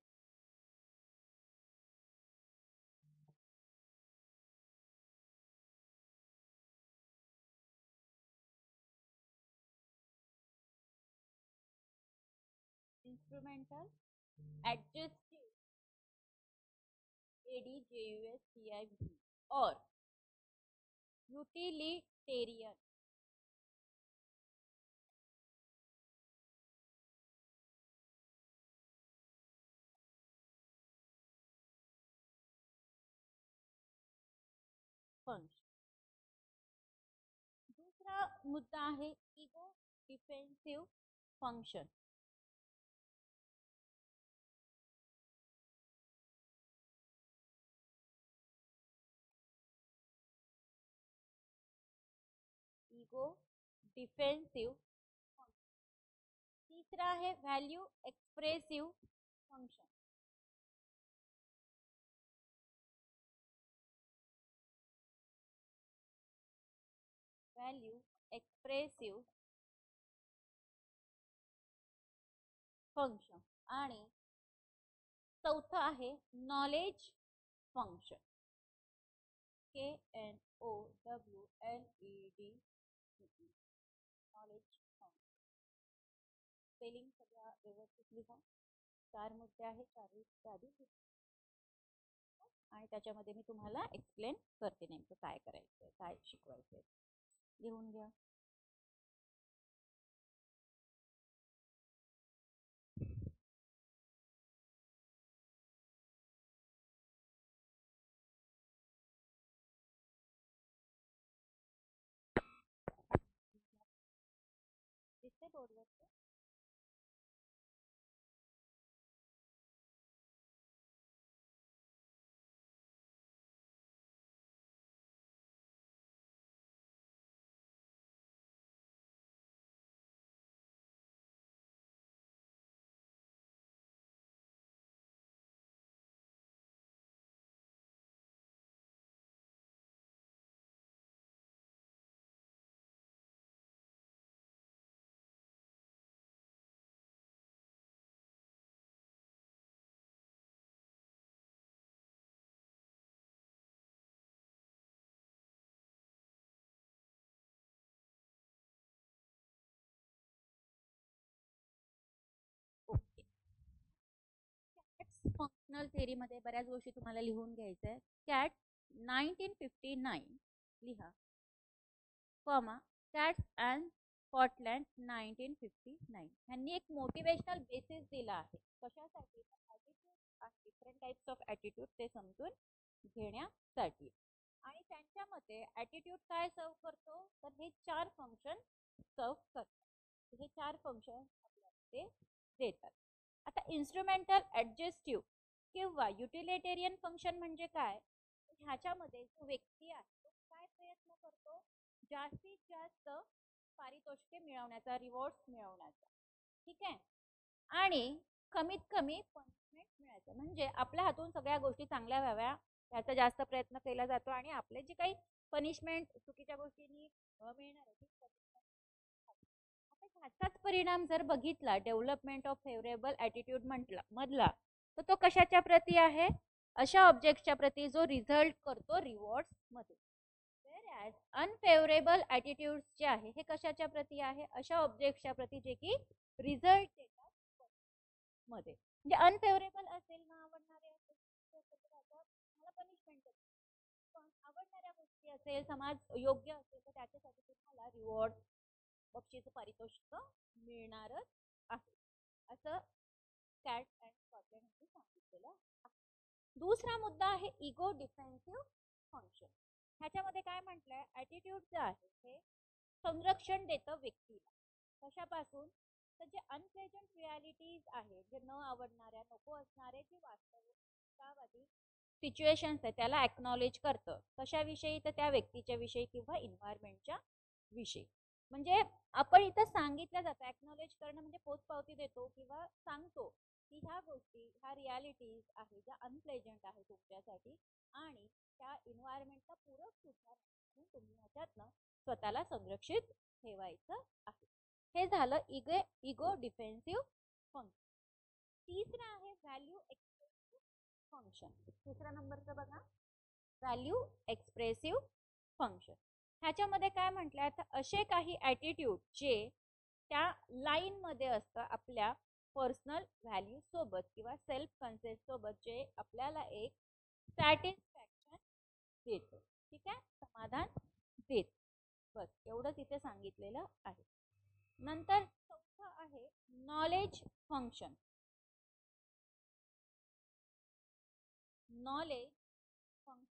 इंस्ट्रुमेंटल, ऍडजेस्टिव्ह ADJUSTIV और यूटिलिटेरियन फंक्शन. दूसरा मुद्दा आहे ego defensive function. Ego defensive function. तीसरा है value expressive function. Value expressive function. आणि चौथं आहे knowledge function. KNOWLED knowledge function. Spelling सगळ्या व्यवस्थित लिहा. 4 मुद्दे आहेत, 4 आधी आणि त्याच्यामध्ये मी तुम्हाला एक्सप्लेन करते नेमकं काय करायचं, काय शिकवायचं. लिहून घ्या. दिसते बोर्डवर? फंक्शनल थेअरीमध्ये बऱ्याच गोष्टी तुम्हाला लिहून घ्यायच्या आहे. कॅट 1959 लिहा, कॉमा कॅट्स अँड स्कॉटलँड 1959. ह्यांनी एक मोटिवेशनल बेसिस दिला आहे. कशासाठी? डिफरंट टाइप्स ऑफ ॲटिट्यूड ते समजून घेण्यासाठी. आणि त्यांच्या मते ॲटिट्यूड काय सर्व करतो, तर हे 4 फंक्शन सर्व करतात. हे 4 फंक्शन आपल्याला ते देतात. आता इन्स्ट्रुमेंटल ॲडजेस्टिव्ह किंवा युटिलिटेरियन फंक्शन म्हणजे काय? ह्याच्यामध्ये जो व्यक्ती आहे तो काय प्रयत्न करतो, जास्तीत जास्त पारितोषिके मिळवण्याचा, रिवॉर्ड्स मिळवण्याचा. ठीक आहे, आणि कमीत कमी पनिशमेंट मिळायचं, म्हणजे आपल्या हातून सगळ्या गोष्टी चांगल्या व्हाव्या याचा जास्त प्रयत्न केला जातो. आणि आपले जे काही पनिशमेंट चुकीच्या गोष्टींनी मिळणार आहे आता ह्याचाच परिणाम जर बघितला डेव्हलपमेंट ऑफ फेवरेबल ॲटिट्यूड मधला, तर तो कशाच्या प्रती आहे? अशा ऑब्जेक्टच्या प्रती जो रिझल्ट करतो रिवॉर्ड्स मध्ये. अनफेवरेबल ॲटिट्यूड जे आहे हे कशाच्या प्रती आहे? अशा ऑब्जेक्टच्या प्रती जे की रिझल्ट देतात मध्ये. म्हणजे अनफेवरेबल असेल, ना आवडणारे असेल मला पनिशमेंट, पण आवडणाऱ्या गोष्टी असेल, समाज योग्य असेल, तर त्याच्यासाठी तुम्हाला रिवॉर्ड, बक्षीस, पारितोषिक मिळणारच आहे, असं कॅट अँड स्कॉटलँड यांनी सांगितलेलं आहे. दुसरा मुद्दा आहे इगो डिफेन्सिव्ह फंक्शन. ह्याच्यामध्ये काय म्हटलंय, ॲटिट्यूड जे आहे हे संरक्षण देतं व्यक्तीला. कशापासून? तर जे अनप्लेजंट रियालिटीज आहेत, जे न आवडणाऱ्या, नको असणारे जे वास्तववादी सिच्युएशन्स आहेत त्याला एक्नॉलेज करतं. कशाविषयी? तर त्या व्यक्तीच्या विषयी किंवा इन्व्हायरमेंटच्या विषयी. म्हणजे आपण इथं सांगितलं जातं, एक्नॉलेज करणं म्हणजे पोचपावती देतो किंवा सांगतो की ह्या गोष्टी, ह्या रियालिटीज आहे ज्या अनप्लेजंट आहे तुमच्यासाठी, आणि त्या इन्व्हायरमेंटला पूरक सुद्धा, म्हणून तुम्ही ह्याच्यातनं स्वतःला संरक्षित ठेवायचं आहे. हे झालं इगो डिफेन्सिव्ह फंक्शन. तिसरं आहे व्हॅल्यू एक्सप्रेसिव्ह फंक्शन. तिसऱ्या नंबरचं बघा, व्हॅल्यू एक्सप्रेसिव्ह फंक्शन. ह्याच्यामध्ये काय म्हटलंय, तर असे काही ॲटिट्यूड जे त्या लाईन मध्ये असतं आपल्या पर्सनल व्हॅल्यू सोबत किंवा सेल्फ कन्सेप्ट सोबत, जे आपल्याला एक सॅटिस्फॅक्शन देतो. ठीक आहे, समाधान देत. बस एवढंच इथे सांगितलेलं आहे. नंतर चौथं आहे knowledge function. Knowledge function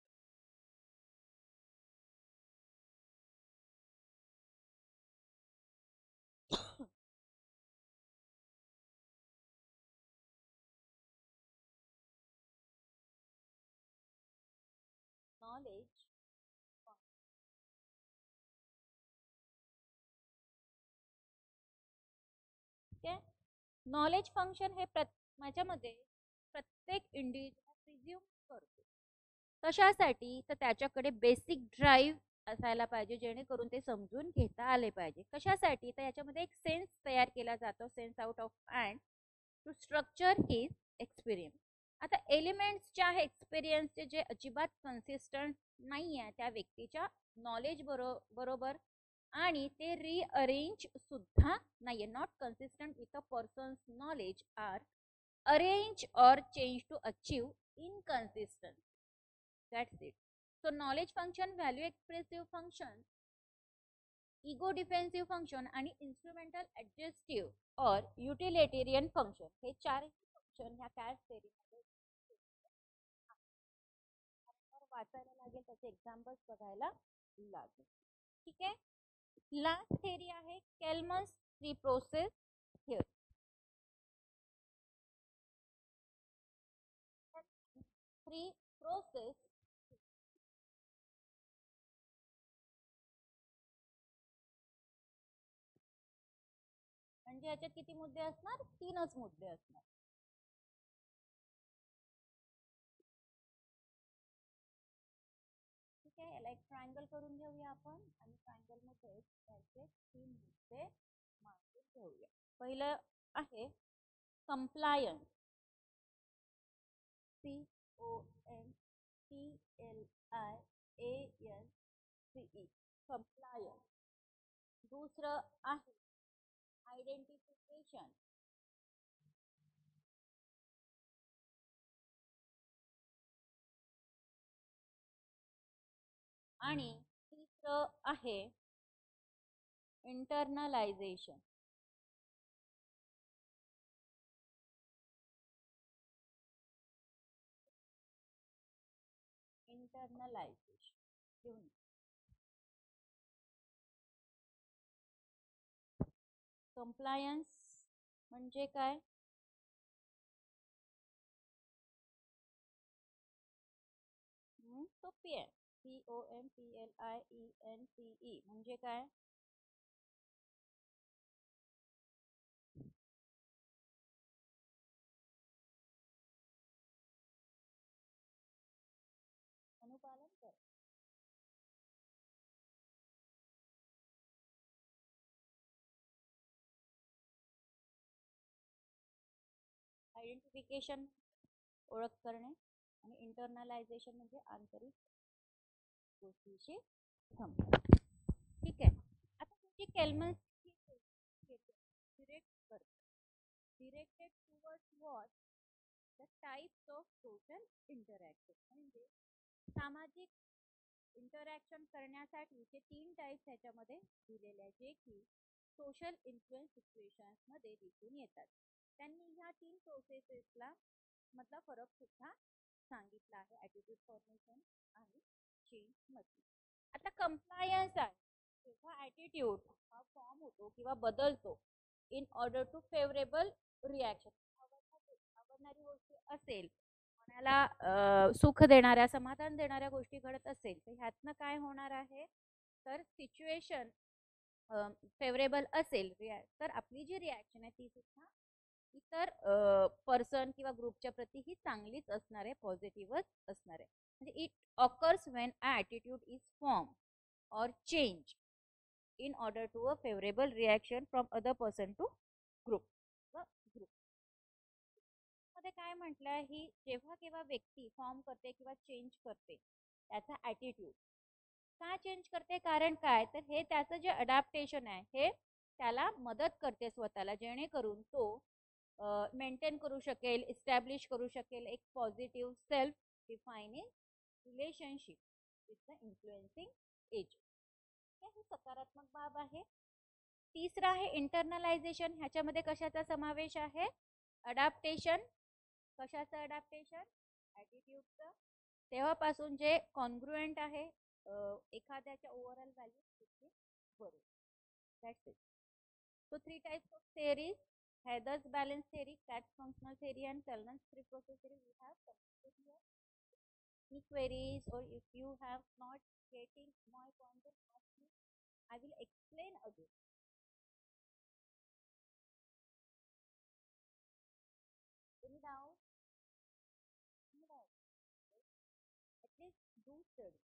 knowledge ठीक आहे. नॉलेज फंक्शन हे माझ्यामध्ये प्रत्येक इंडिव्हिज्युअल प्रिझ्युम करतो. कशासाठी? तर त्याच्याकडे बेसिक ड्राईव्ह असायला पाहिजे, जेणेकरून ते समजून घेता आले पाहिजे. कशासाठी? तर याच्यामध्ये एक सेन्स तयार केला जातो, sense out of and to structure his experience. आता एलिमेंट्स जे आहे एक्सपिरियन्सचे, जे अजिबात कन्सिस्टंट नाही आहे त्या व्यक्तीच्या नॉलेज बरोबर, आणि ते रिअरेंज सुद्धा नाहीये, not consistent with a person's knowledge rearrange or change to achieve inconsistency. That's it. So knowledge function, value expressive function, ego defensive function आणि instrumental adjustive or utilitarian function, हे चारही function ह्या cat थेअरीमध्ये वाचायला लागेल, त्याचे examples बघायला लागेल. ठीक आहे. लास्ट थेअरी आहे Kelman's three process theory. Three process म्हणजे याच्यात किती मुद्दे असणार? 3च मुद्दे असणार. ठीक आहे, याला एक ट्रायंगल करून घेऊया आपण, आणि ट्रायंगल मध्ये याचे 3 मुद्दे मांडून घेऊया. पहिलं आहे कंप्लायन्स, CONPLIANCE, कंप्लायन्स. दुसरं आहे आयडेंटिफिकेशन, आणि तिसरं आहे इंटरनलायझेशन. इंटरनलायझेशन कंप्लायन्स म्हणजे काय? सोपी आहे. COMPLIENCE म्हणजे काय? अनुपालन कर. आयडेंटिफिकेशन ओळख करणे आणि इंटरनलायझेशन म्हणजे आंतरिक गोष्टीशी संबंध. ठीक आहे. आता तुझी केलमन्स डिरेक्ट करते. Directed towards what? The types of social interaction. म्हणजे सामाजिक इंटरॅक्शन करण्यासाठीचे 3 टाइप्स ह्याच्यामध्ये दिलेले आहेत, जे की सोशल इन्फ्लुएन्स सिच्युएशन्स मध्ये दिसून येतात. त्यांनी ह्या 3 प्रोसेसेसला मधला फरक सुद्धा सांगितला आहे ॲटिट्यूड फॉर्मेशन आणि चेंज मध्ये. आता कंप्लायन्स आहे. जेव्हा ॲटिट्यूड हा फॉर्म होतो किंवा बदलतो in order to favourable reaction, आवडणारी गोष्ट असेल, मनाला सुख देणाऱ्या समाधान देणाऱ्या गोष्टी घडत असेल, तर ह्यातनं काय होणार आहे, तर सिच्युएशन फेवरेबल असेल तर आपली जी रिॲक्शन आहे ती सुद्धा इतर पर्सन किंवा ग्रुपच्या प्रती ही चांगलीच असणार आहे, पॉझिटिव्हच असणार आहे. म्हणजे it occurs when attitude is form or change in order to a favourable reaction from other person to group. Group मध्ये काय म्हटलंय, ही जेव्हा केव्हा व्यक्ती फॉर्म करते किंवा चेंज करते त्याचा ॲटिट्यूड का चेंज करते, कारण काय, तर हे त्याचं जे अडॅप्टेशन आहे हे त्याला मदत करते स्वतःला, जेणेकरून तो मेंटेन करू शकेल, इस्टॅब्लिश करू शकेल एक positive self defining relationship with the influencing agent. हे सकारात्मक बाब आहे. तिसरा आहे इंटरनलायझेशन. ह्याच्यामध्ये कशाचा समावेश आहे, अडॅप्टेशन. कशाचं अडॅप्टेशन? ॲटिट्यूडचं. तेव्हापासून जे कॉन्ग्रुएंट आहे एखाद्याच्या ओव्हरऑल व्हॅल्यू बरोबर. That's it. So 3 types of theories: Heather's balance theory, Katz's functional theory, and Kalman's three process theory. We have completed here. Any queries, or if you have not getting my point, then ask me. I will explain again. Any doubt? Any doubt? At least do study.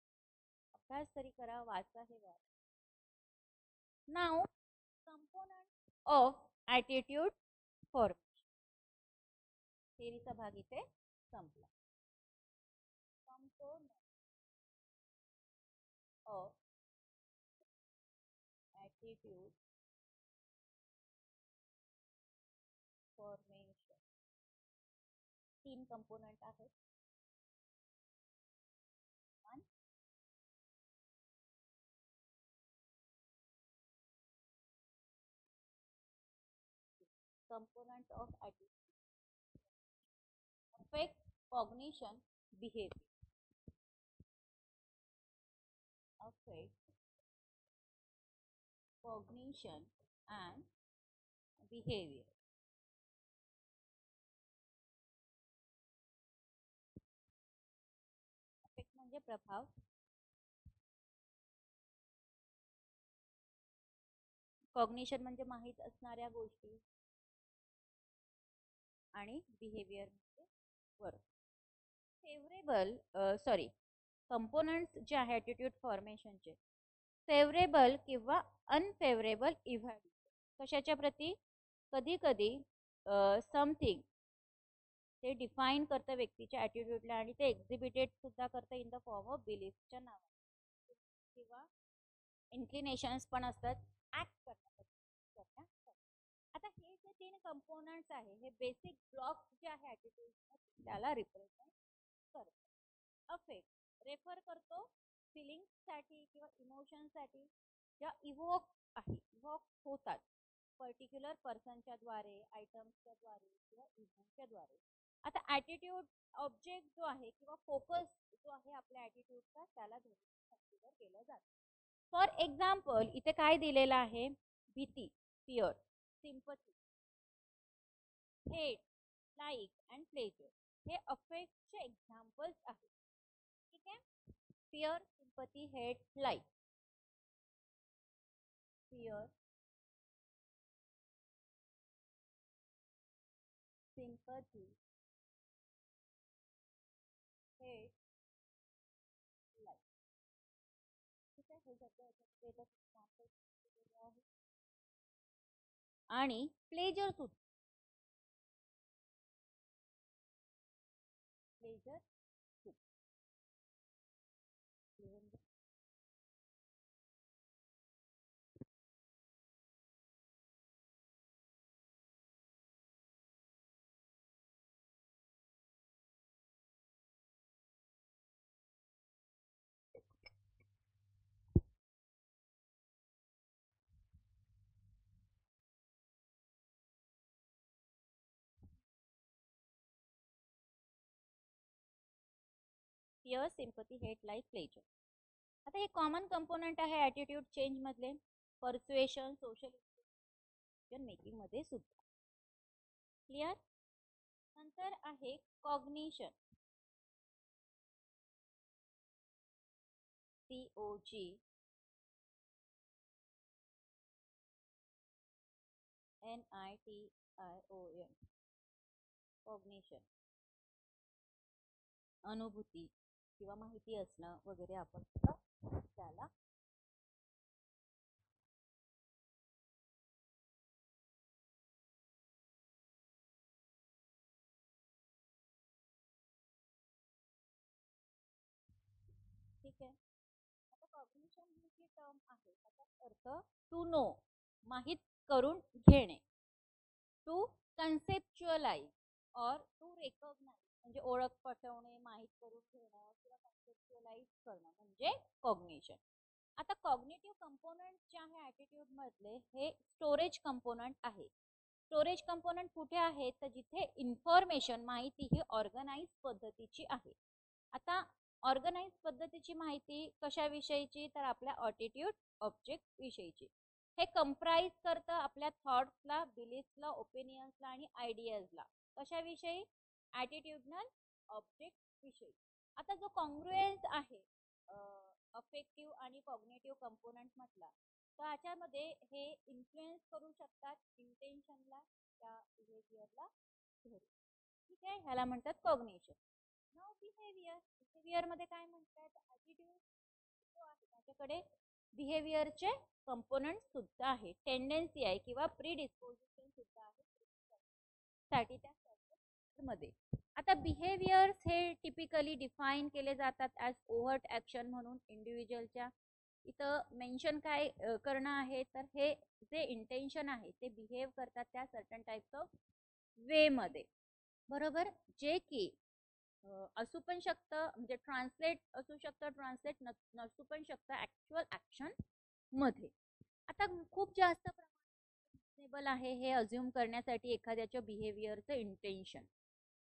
अभ्यास तरी करा, वाचा हे वाचा. Now, components of attitude formation. थेरीचा भाग इथे संपला. Components of attitude formation. 3 component आहेत. 1, component of attitude affect cognition, behavior. Affect cognition and behavior. Affect म्हणजे प्रभाव, कॉग्निशन म्हणजे माहित असणाऱ्या गोष्टी, आणि बिहेवियर म्हणजे वर्क. फेवरेबल कंपोनंट्स जे आहे ॲटिट्यूड फॉर्मेशनचे, फेवरेबल किंवा अनफेवरेबल इव्हॅल्युएशन कशाच्या प्रती, कधी कधी समथिंग ते डिफाईन करतं व्यक्तीच्या ॲटिट्यूडला आणि ते एक्झिबिटेड सुद्धा करतं इन द फॉर्म ऑफ बिलीफच्या नावाने, किंवा इन्क्लिनेशन्स पण असतात ॲक्ट करण्यासाठी. आता हे जे 3 कंपोनंट्स आहे हे बेसिक ब्लॉक जे आहे ॲटिट्यूड त्याला रिप्रेझेंट करतो. अफेक्ट रेफर करतो फिलिंग्ससाठी किंवा इमोशनसाठी ज्या इव्होक होतात पर्टिक्युलर पर्सनच्या द्वारे, आयटम्सच्या द्वारे किंवा इव्हेंटच्या द्वारे. आता ॲटिट्यूड ऑब्जेक्ट जो आहे किंवा फोकस जो आहे आपल्या ॲटिट्यूडचा त्याला धरून कन्सिडर केलं जातं. फॉर एक्झाम्पल इथे काय दिलेलं आहे? भीती, fear, sympathy, hate, like and pleasure हे अफेक्टचे एक्झाम्पल्स आहेत. ठीक आहे. Fear, sympathy, hate, like. Fear, sympathy, hate, like. ठीक आहे. हे सगळं एक्झाम्पल्स दिलेले आहेत. आणि प्लेजर सुद्धा. Pleasure fear, sympathy, hate, like, pleasure. आता हे कॉमन कंपोनंट आहे ॲटिट्यूड चेंज मधले. पर्सुएशन, सोशल डिसिजन मेकिंग मध्ये सुद्धा. क्लिअर. नंतर आहे कॉग्निशन. COGNITION. कॉग्निशन, अनुभूती किंवा माहिती असणं वगैरे आपण त्याला. ठीक आहे. आता कॉग्निशन ही जी टर्म आहे त्याचा अर्थ टू नो, माहित करून घेणे. टू कन्सेप्च्युअलाइज और टू रेकॉग्नाइज म्हणजे ओळख पटवणे, माहित करून घेणं किंवा कन्सेप्च्युअलाइज करणं म्हणजे कॉग्निशन. आता कॉग्निटिव्ह कंपोनंट जे आहे ॲटिट्यूड मधले हे स्टोरेज कंपोनंट आहे. स्टोरेज कंपोनंट कुठे आहे? तर जिथे इन्फॉर्मेशन, माहिती ही ऑर्गनाइज पद्धतीची आहे. आता ऑर्गनाइज पद्धतीची माहिती कशाविषयीची? तर आपल्या ॲटिट्यूड ऑब्जेक्ट विषयीची. हे कंप्राइज करतं आपल्या थॉट्सला, बिलीफ्सला, ओपिनियन्सला आणि आयडियाजला. कशाविषयी? ॲटिट्यूडनल ऑब्जेक्ट विषयी. आता जो कॉन्ग्रुएन्स आहे अफेक्टिव्ह आणि कॉग्निटिव्ह कंपोनंट म्हटला तर याच्यामध्ये हे इन्फ्लुएन्स करू शकतात इंटेन्शनला, त्या बिहेवियरला. ठीक आहे. ह्याला म्हणतात कॉग्निशन. Now behaviour. बिहेवियर मध्ये काय म्हणतात? ॲटिट्यूड जो आहे त्याच्याकडे बिहेवियरचे कंपोनंट सुद्धा आहे, टेंडन्सी आहे किंवा प्रीडिस्पोजिशन सुद्धा आहे साठी त्या मध्ये. आता बिहेवियर्स हे टिपिकली डिफाईन केले जातात ॲज ओव्हर्ट ॲक्शन म्हणून इंडिव्हिज्युअलच्या. इथं मेन्शन काय करणं आहे तर हे जे इंटेन्शन आहे ते बिहेव करतात त्या सर्टन टाइप्स ऑफ वे मध्ये. बरोबर. जे की असू पण शकतं, म्हणजे ट्रान्सलेट असू शकतं, ट्रान्सलेट नसू पण शकतं ॲक्च्युअल ॲक्शन मध्ये. आता खूप जास्त प्रमाणात रिझनेबल आहे हे अज्युम करण्यासाठी एखाद्याच्या बिहेवियरचं इंटेन्शन.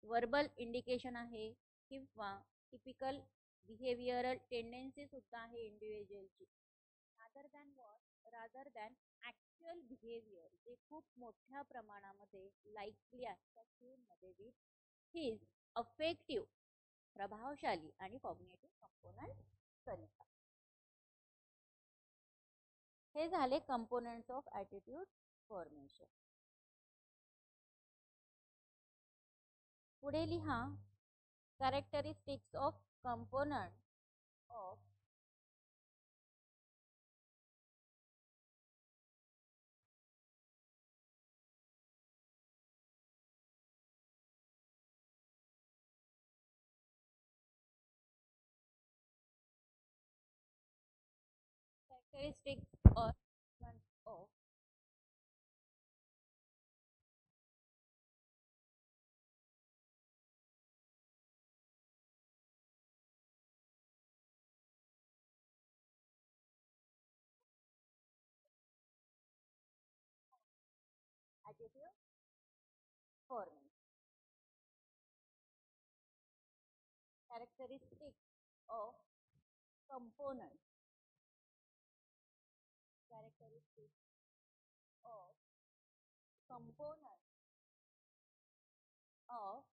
वर्बल इंडिकेशन आहे किंवा टिपिकल बिहेवियरल टेंडेन्सी सुद्धा आहे इंडिव्हिज्युअलची. रादर दॅन ॲक्च्युअल बिहेवियर जे खूप मोठ्या प्रमाणामध्ये लाईकली असतात ट्यूनमध्ये विथ हिज अफेक्टिव्ह, प्रभावशाली आणि कॉग्निटिव्ह कंपोनंट करिता. हे झाले कंपोनंट्स ऑफ ॲटिट्यूड फॉर्मेशन. पुढे लिहा characteristics of component of characteristics of attitude formation. Characteristics of components. Characteristics of components of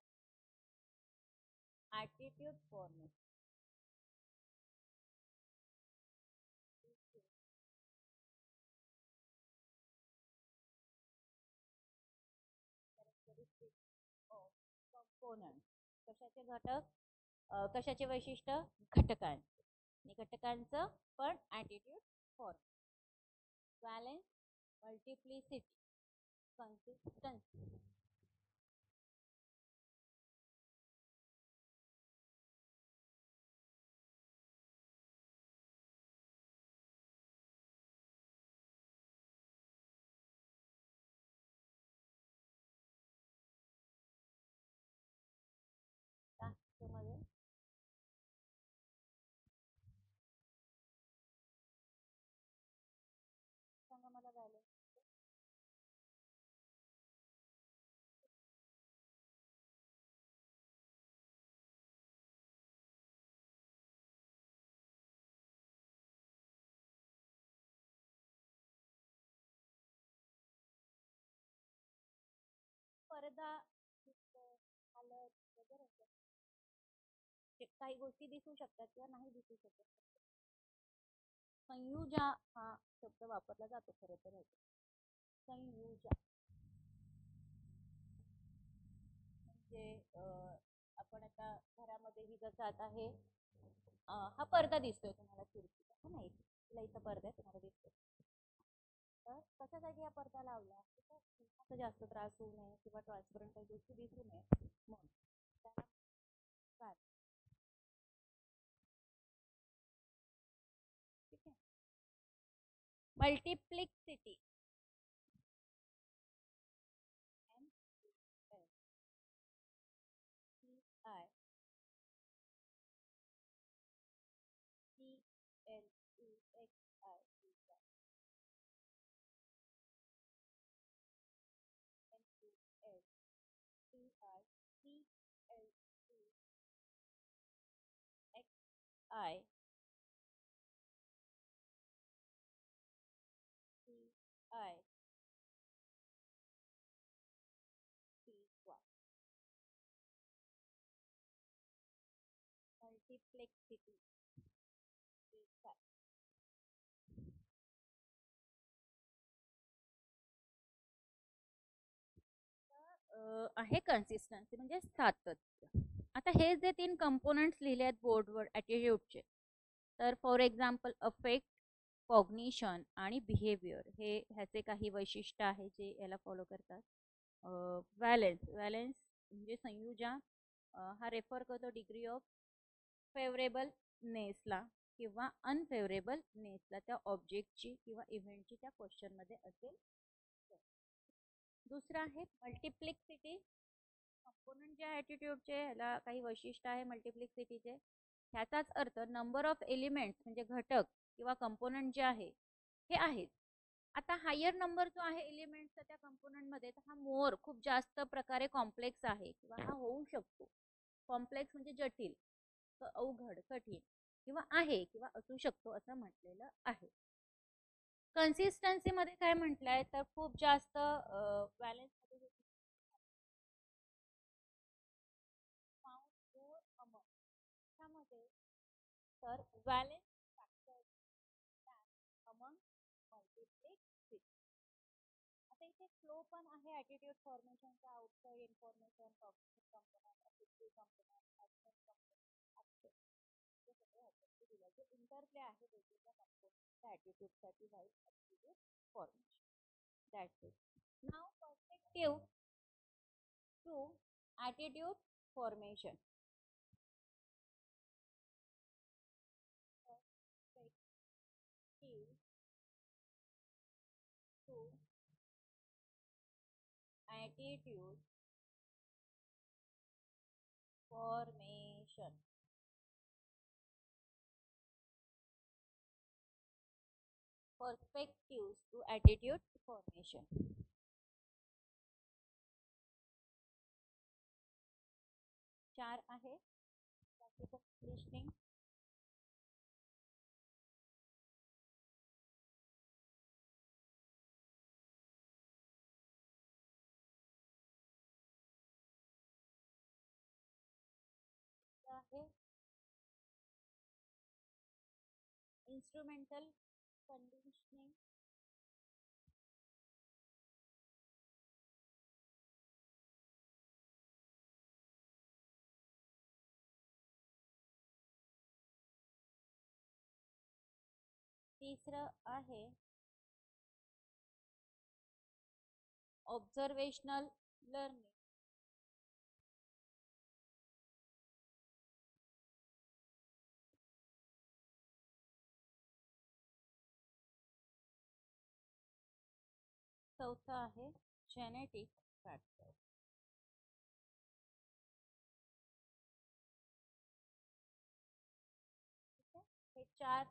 attitude formation. Characteristics of components. कशाचे घटक, कशाचे वैशिष्ट्य, घटकांचे आणि घटकांचं पण attitude form. Balance, multiplicity, consistency. मध्ये सांगा मला बॅलन्स. पडदा, कलर वगैरे काही गोष्टी दिसू शकतात किंवा नाही दिसू शकत. संयुजा हा शब्द वापरला जातो खरं तर. संयुजा म्हणजे आपण आता घरामध्ये ही जसं आता हे हा पडदा दिसतोय तुम्हाला खिडकीचा, हा नाही तिला इथं पडदा आहे तुम्हाला दिसतोय. तर कशासाठी हा पडदा लावला, उन्हाचा जास्त त्रास होऊ नये किंवा ट्रान्सपरंट काही गोष्टी दिसू नये म्हणून. त्याला ठीक आहे. मल्टिप्लिसिटी, MPLCI I I मल्टिप्लेक्सिटी आहे कन्सिस्टन्सी म्हणजे सातत्य. आता हे जे 3 कंपोनेंट्स लिहिले आहेत बोर्डवर ॲटिट्यूडचे, तर फॉर एक्झाम्पल अफेक्ट, कॉग्निशन आणि बिहेवियर हे ह्याचे काही वैशिष्ट्य आहे जे याला फॉलो करतात. व्हॅलेन्स, व्हॅलेन्स म्हणजे संयुजा, हा रेफर करतो डिग्री ऑफ फेवरेबलनेसला किंवा अनफेवरेबलनेसला त्या ऑब्जेक्टची किंवा इव्हेंटची त्या क्वेश्चनमध्ये असेल. दुसरा आहे मल्टिप्लिक्सिटी. कंपोनंट जे ॲटिट्यूडचे ह्याला काही वैशिष्ट्य आहे मल्टिप्लिक्सिटीचे. ह्याचाच अर्थ नंबर ऑफ एलिमेंट्स म्हणजे घटक किंवा कंपोनंट जे आहे हे आहेत. आता हायर नंबर जो आहे एलिमेंट्सचा त्या कंपोनंटमध्ये, तर हा मोर खूप जास्त प्रकारे कॉम्प्लेक्स आहे किंवा हा होऊ शकतो. कॉम्प्लेक्स म्हणजे जटिल, अवघड, कठीण किंवा आहे किंवा असू शकतो असं म्हटलेलं आहे. कन्सिस्टन्सी मध्ये काय म्हटलंय तर खूप जास्त बॅलन्स मध्ये त्यामध्ये तर बॅलन्स फॅक्टर अमंग मल्टिप्लिसिटी. आता इथे फ्लो पण आहे ॲटिट्यूड फॉर्मेशनचा, outside information, cognitive component, affective component, action component, हे सगळे ह्याच्यात दिलं जे इंटरप्ले आहे वेगवेगळ्या कंपोनंटच्या ॲटिट्यूडसाठी while attitude formation. That's it. नाव perspective to attitude formation. Perspective to attitude formation. Perspectives to attitude formation. 4 आहे क्लासिकल कंडिशनिंग. आहे इन्स्ट्रुमेंटल कंडिशनिंग. तिसरं आहे ऑब्झर्वेशनल लर्निंग. चौथं आहे जेनेटिक फॅक्टर. हे 4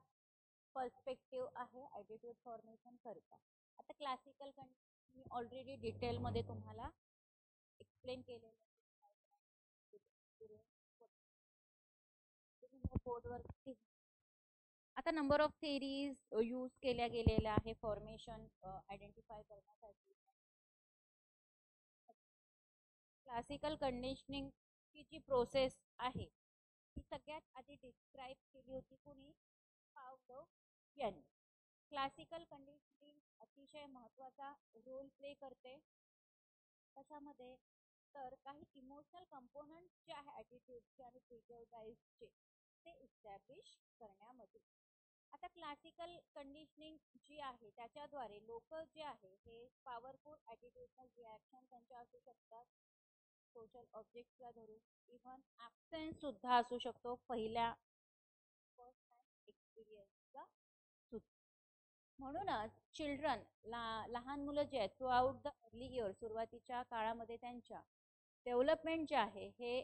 पर्स्पेक्टिव्ह आहे ॲटिट्यूड फॉर्मेशन करता. आता क्लासिकल कंडिशनिंग मी ऑलरेडी डिटेलमध्ये तुम्हाला एक्सप्लेन केलेलं बोर्डवरती. आता नंबर ऑफ थेरीज यूज केल्या गेलेल्या आहे फॉर्मेशन आयडेंटिफाय करण्यासाठी. क्लासिकल कंडिशनिंगची जी प्रोसेस आहे ती सगळ्यात आधी डिस्क्राईब केली होती कुणी? पावलोव यांनी. क्लासिकल कंडिशनिंग अतिशय महत्त्वाचा रोल प्ले करते. कशामध्ये? तर काही इमोशनल कंपोनंट जे आहे ॲटिट्यूडचे आणि प्रिजर्व्हाइजचे ते इस्टॅब्लिश करण्यामध्ये. आता क्लासिकल कंडिशनिंग जी आहे त्याच्याद्वारे लोक जे आहे हे पॉवरफुल ॲटिट्यूडनल रिॲक्शन त्यांच्या असू शकतात सोशल ऑब्जेक्ट्सला धरून. इव्हन ॲब्सेंस सुद्धा असू शकतो पहिल्या फर्स्ट हँड एक्सपिरियन्सचा सुद्धा. म्हणूनच चिल्ड्रन लहान मुलं जे आहेत through out the early year सुरुवातीच्या काळामध्ये त्यांच्या डेव्हलपमेंट जे आहे हे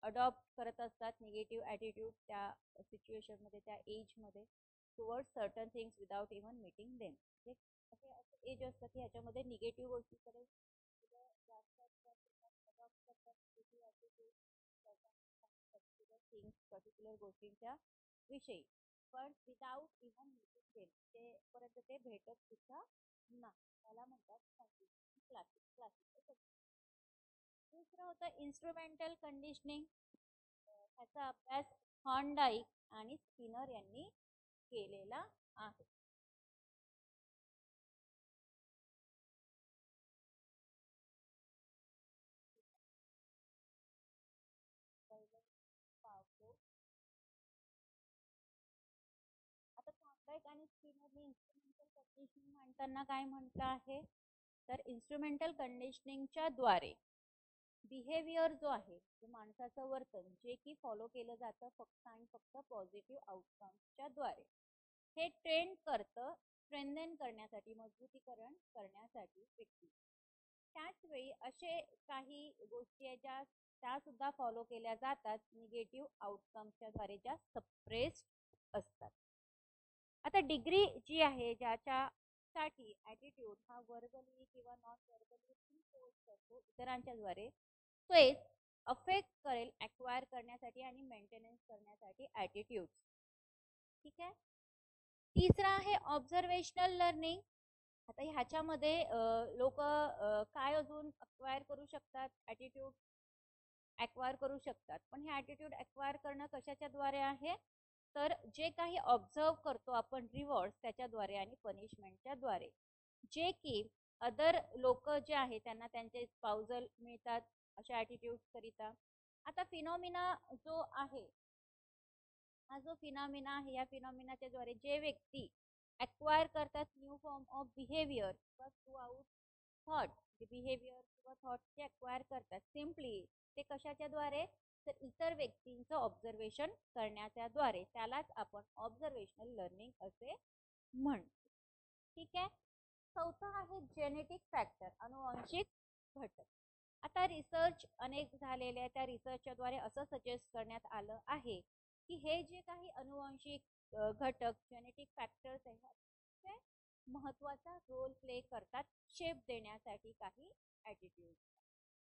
अडॉप्ट करत असतात निगेटिव्ह ॲटिट्यूड त्या सिच्युएशनमध्ये त्या एजमध्ये towards certain things without even meeting them. हे असं एज असतं की ह्याच्यामध्ये निगेटिव्ह गोष्टीकडे जास्त अडॉप्ट करतात निगेटिव्ह ॲटिट्यूड पर्टिक्युलर गोष्टींच्या विषयी, पण विदाउट इव्हन मीटिंग देम ते परत ते भेटत सुद्धा नाही. त्याला म्हणतात क्लासिकल. दुसरं होतं इन्स्ट्रुमेंटल कंडिशनिंग. ह्याचा अभ्यास हॉर्नडाईक आणि स्किनर यांनी केलेला आहे. आता हॉर्नडाईक आणि स्किनरने इन्स्ट्रुमेंटल कंडिशनिंग मांडताना काय म्हटलं आहे? तर इन्स्ट्रुमेंटल कंडिशनिंगच्या द्वारे बिहेवियर जो आहे माणसाचं वर्तन जे की फॉलो केलं जातं फक्त आणि फक्त पॉझिटिव्ह आउटकम्सच्या द्वारे हे ट्रेंड करतं स्ट्रेंथन करण्यासाठी, मजबूतीकरण करण्यासाठी व्यक्ती. त्याच वेळी असे काही गोष्टी आहेत ज्या त्या सुद्धा फॉलो केल्या जातात निगेटिव्ह आउटकम्सच्या द्वारे ज्या सप्रेस्ड असतात. आता डिग्री जी आहे ज्याच्यासाठी ॲटिट्यूड हा वर्बली किंवा नॉन वर्बली इम्पोज करतो इतरांच्या द्वारे तो अफेक्ट करेल ॲक्वायर करण्यासाठी आणि मेंटेनन्स करण्यासाठी ॲटिट्यूड. ठीक आहे. तिसरा आहे ऑब्झर्वेशनल लर्निंग. आता ह्याच्यामध्ये लोक काय अजून अक्वायर करू शकतात? ॲटिट्यूड ॲक्वायर करू शकतात, पण हे ॲटिट्यूड ॲक्वायर करणं कशाच्या द्वारे आहे? तर जे काही ऑब्झर्व करतो आपण रिवॉर्ड्स त्याच्याद्वारे आणि पनिशमेंटच्या द्वारे, जे की अदर लोक जे आहे त्यांना त्यांचे स्पाउजल मिळतात अशा ॲटिट्यूड करिता. आता फिनॉमिना जो आहे हा जो फिनॉमिना आहे या फिनॉमिनाच्या द्वारे जे व्यक्ती ॲक्वायर करतात न्यू फॉर्म ऑफ बिहेवियर किंवा थ्रू आउट थॉट बिहेवियर किंवा थॉट जे ॲक्वायर करतात सिम्पली ते कशाच्या द्वारे? तर इतर व्यक्तींचं ऑब्झर्वेशन करण्याच्या द्वारे. त्यालाच आपण ऑब्झर्वेशनल लर्निंग असे म्हणतो. ठीक आहे. चौथा आहे जेनेटिक फॅक्टर, अनुवांशिक घटक. आता रिसर्च अनेक झालेले आहे त्या रिसर्चच्या द्वारे असं सजेस्ट करण्यात आलं आहे की हे जे काही अनुवांशिक घटक जेनेटिक फॅक्टर्स आहेत महत्त्वाचा रोल प्ले करतात शेप देण्यासाठी काही ॲटिट्यूड.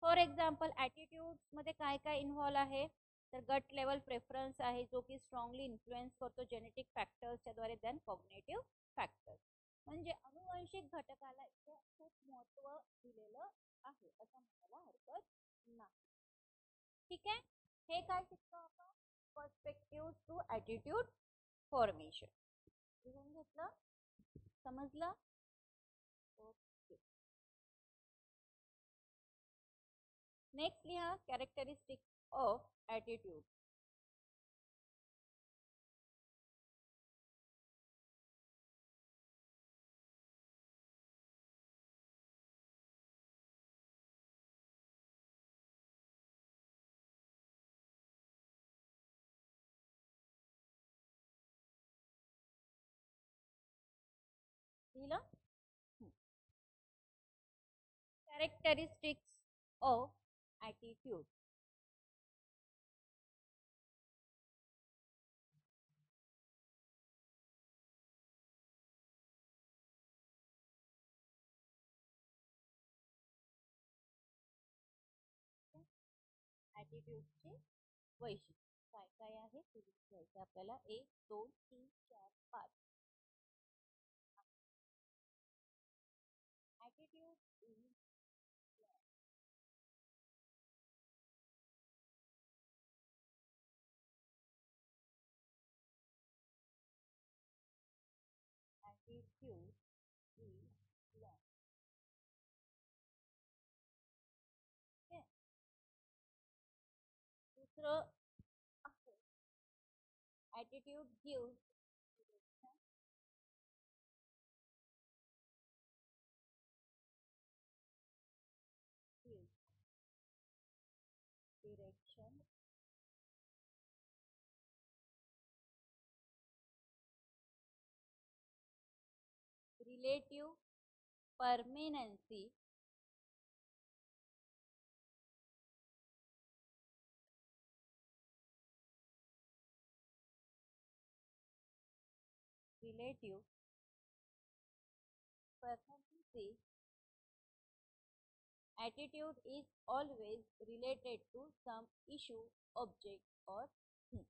फॉर एक्झाम्पल ॲटिट्यूड्समध्ये काय काय इन्व्हॉल्व आहे, तर गट लेवल प्रेफरन्स आहे जो की स्ट्रॉंगली इन्फ्लुएन्स करतो जेनेटिक फॅक्टर्सच्या द्वारे दॅन कॉग्नेटिव्ह फॅक्टर्स. म्हणजे अनुवांशिक घटकाला इथे खूप महत्व दिलेलं आहे असं म्हणायला हरकत नाही. ठीक आहे, हे काय शिकतो आपण, पर्स्पेक्टिव्ह टू ॲटिट्यूड फॉर्मेशन. लिहून घेतलं, समजलं. ओके, नेक्स्ट लिहा कॅरेक्टरिस्टिक ऑफ ॲटिट्यूड. लिहिलं. characteristics of attitude. ॲटिट्यूडचे वैशिष्ट्य काय काय आहे ते लिहायचं आपल्याला, 1 2 3 4 5. Attitude is attitude is learn. दुसरं आहे attitude gives direction, relative permanency, relative permanency. Attitude is always related to some issue, object or thing.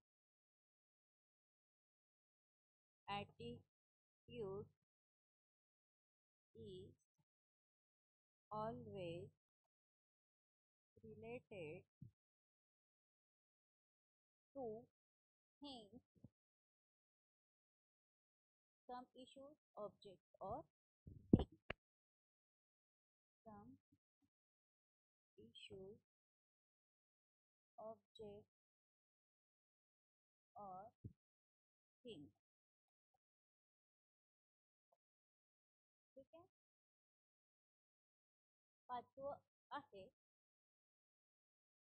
Attitude is always related to things, some issues, objects or things. Some issues, objects or things. ठीक आहे. पाचवं आहे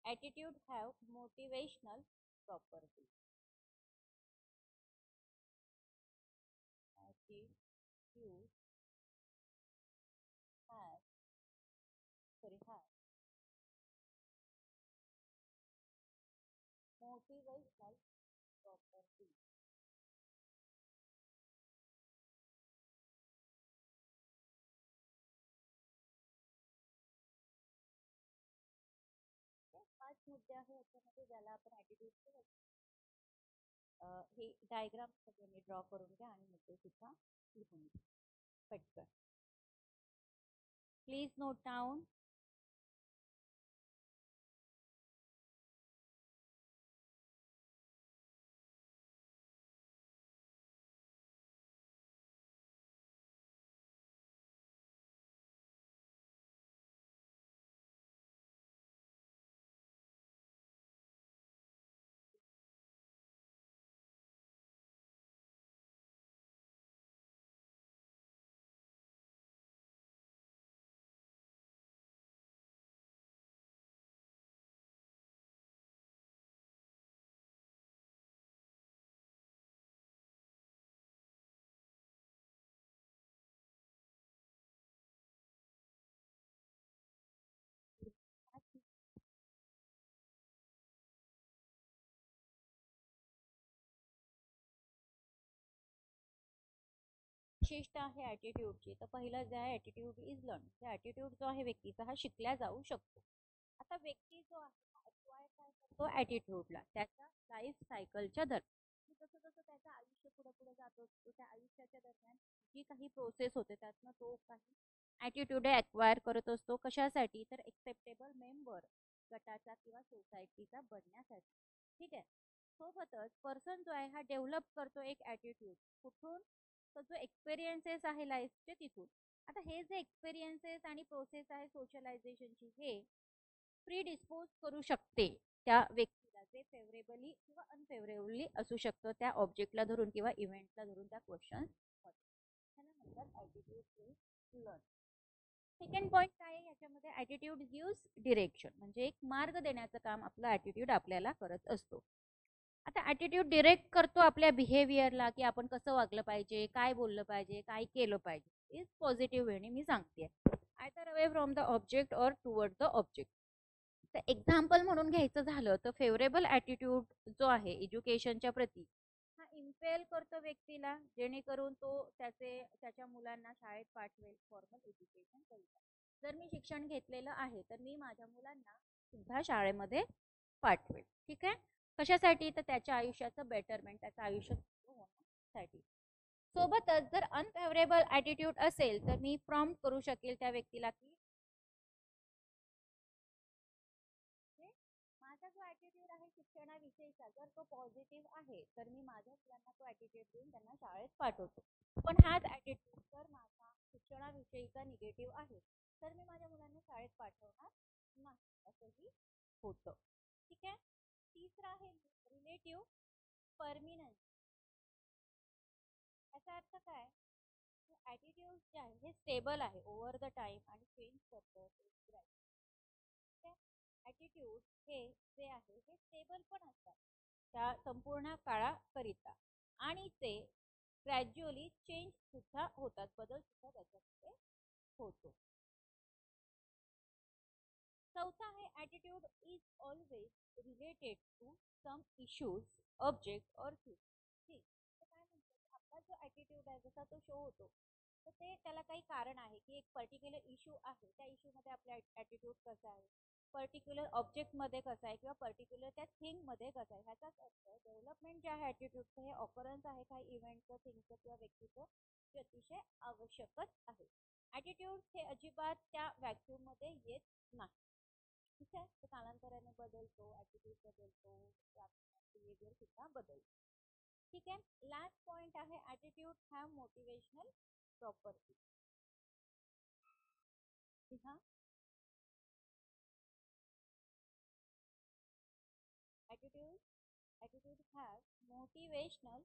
attitude have motivational property. Attitude has, sorry, has motivational property. हे 5 मुद्दे आहे याच्यामध्ये ज्याला आपण ॲटिट्यूडचे हे डायग्राम सगळ्यांनी ड्रॉ करून घ्या आणि मुद्दे सुद्धा लिहून घ्या पटकन. Please note down. विशिष्ट आहे ॲटिट्यूडची. तर पहिलं जे आहे ॲटिट्यूड इज लर्न. ॲटिट्यूड जो आहे व्यक्तीचा हा शिकला जाऊ शकतो. आता व्यक्ती जो आहे acquire काय करतो ॲटिट्यूडला त्याच्या लाईफ सायकलच्या दरम्यान. जसं जसं त्याचं आयुष्य पुढे पुढे जात असतो त्या आयुष्याच्या दरम्यान जी काही प्रोसेस होते त्यातनं तो काही ॲटिट्यूड ॲक्वायर करत असतो. कशासाठी? तर एक्सेप्टेबल मेंबर गटाचा किंवा सोसायटीचा बनण्यासाठी. ठीक आहे. सोबतच पर्सन जो आहे हा डेव्हलप करतो एक ॲटिट्यूड कुठून? तर जो एक्सपिरियन्सेस आहे लाईफचे तिथून. आता हे जे एक्सपिरियन्सेस आणि प्रोसेस आहे सोशलायझेशनची हे प्री डिस्पोज करू शकते त्या व्यक्तीला जे फेवरेबली किंवा अनफेवरेबली असू शकतं त्या ऑब्जेक्टला धरून किंवा इव्हेंटला धरून त्या क्वेश्चन म्हणतात ॲटिट्यूड लर्न. सेकंड पॉईंट काय आहे याच्यामध्ये ॲटिट्यूड गिव्स डिरेक्शन म्हणजे एक मार्ग देण्याचं काम आपला ॲटिट्यूड आपल्याला करत असतो. आता ॲटिट्यूड डिरेक्ट करतो आपल्या बिहेवियरला की आपण कसं वागलं पाहिजे काय बोललं पाहिजे काय केलं पाहिजे इज पॉझिटिव्ह वेने मी सांगते either away from the object और टुवर्ड द ऑब्जेक्ट. तर एक्झाम्पल म्हणून घ्यायचं झालं तर फेवरेबल ॲटिट्यूड जो आहे एज्युकेशनच्या प्रती हा इम्पेल करतो व्यक्तीला जेणेकरून तो त्याच्या मुलांना शाळेत पाठवेल फॉर्मल एज्युकेशन करिता. जर मी शिक्षण घेतलेलं आहे तर मी माझ्या मुलांना सुद्धा शाळेमध्ये पाठवेल. ठीक आहे. कशासाठी? तर त्याच्या आयुष्याचं बेटरमेंट त्याचं आयुष्य होण्यासाठी. सोबतच जर अनफेवरेबल ॲटिट्यूड असेल तर मी प्रॉम्प्ट करू शकेल त्या व्यक्तीला की माझा जो ॲटिट्यूड आहे शिक्षणाविषयीचा जर तो पॉझिटिव्ह आहे तर मी माझ्या मुलांना तो ॲटिट्यूड देऊन त्यांना शाळेत पाठवतो. पण हाच ॲटिट्यूड जर माझा शिक्षणाविषयीचा निगेटिव्ह आहे तर मी माझ्या मुलांना शाळेत पाठवणार नाही असंही होतं. ठीक आहे. तिसरा आहे रिलेटिव्ह परमिनन्स. याचा अर्थ काय? ॲटिट्यूड जे आहे हे स्टेबल आहे ओव्हर द टाइम आणि चेंज करतं. ॲटिट्यूड हे जे आहे हे स्टेबल पण असतात त्या संपूर्ण काळाकरिता आणि ते ग्रॅज्युअली चेंज सुद्धा होतात बदल सुद्धा त्याच्यामध्ये होतो. चौथा आहे attitude is always related to some issues object और थिंग. ठीक. तर काय म्हणतात आपला जो ॲटिट्यूड आहे जसा तो शो होतो तर ते त्याला काही कारण आहे की एक पर्टिक्युलर इश्यू आहे त्या इश्यूमध्ये आपला ॲटिट्यूड कसा आहे पर्टिक्युलर ऑब्जेक्टमध्ये कसं आहे किंवा पर्टिक्युलर त्या थिंगमध्ये कसं आहे ह्याचाच अर्थ डेव्हलपमेंट जे आहे ॲटिट्यूडचं हे ऑकरन्स आहे काही इव्हेंटचं थिंगचं किंवा व्यक्तीचं जे अतिशय आवश्यकच आहे. ॲटिट्यूड हे अजिबात त्या व्हॅक्यूममध्ये येत नाही. ठीक आहे. तो कालांतराने बदलतो ॲटिट्यूड बदलतो बिहेवियर सुद्धा बदलतो. ठीक आहे. लास्ट पॉइंट आहे ॲटिट्यूड हॅव मोटिवेशनल प्रॉपर्टी. हा ॲटिट्यूड हॅव मोटिवेशनल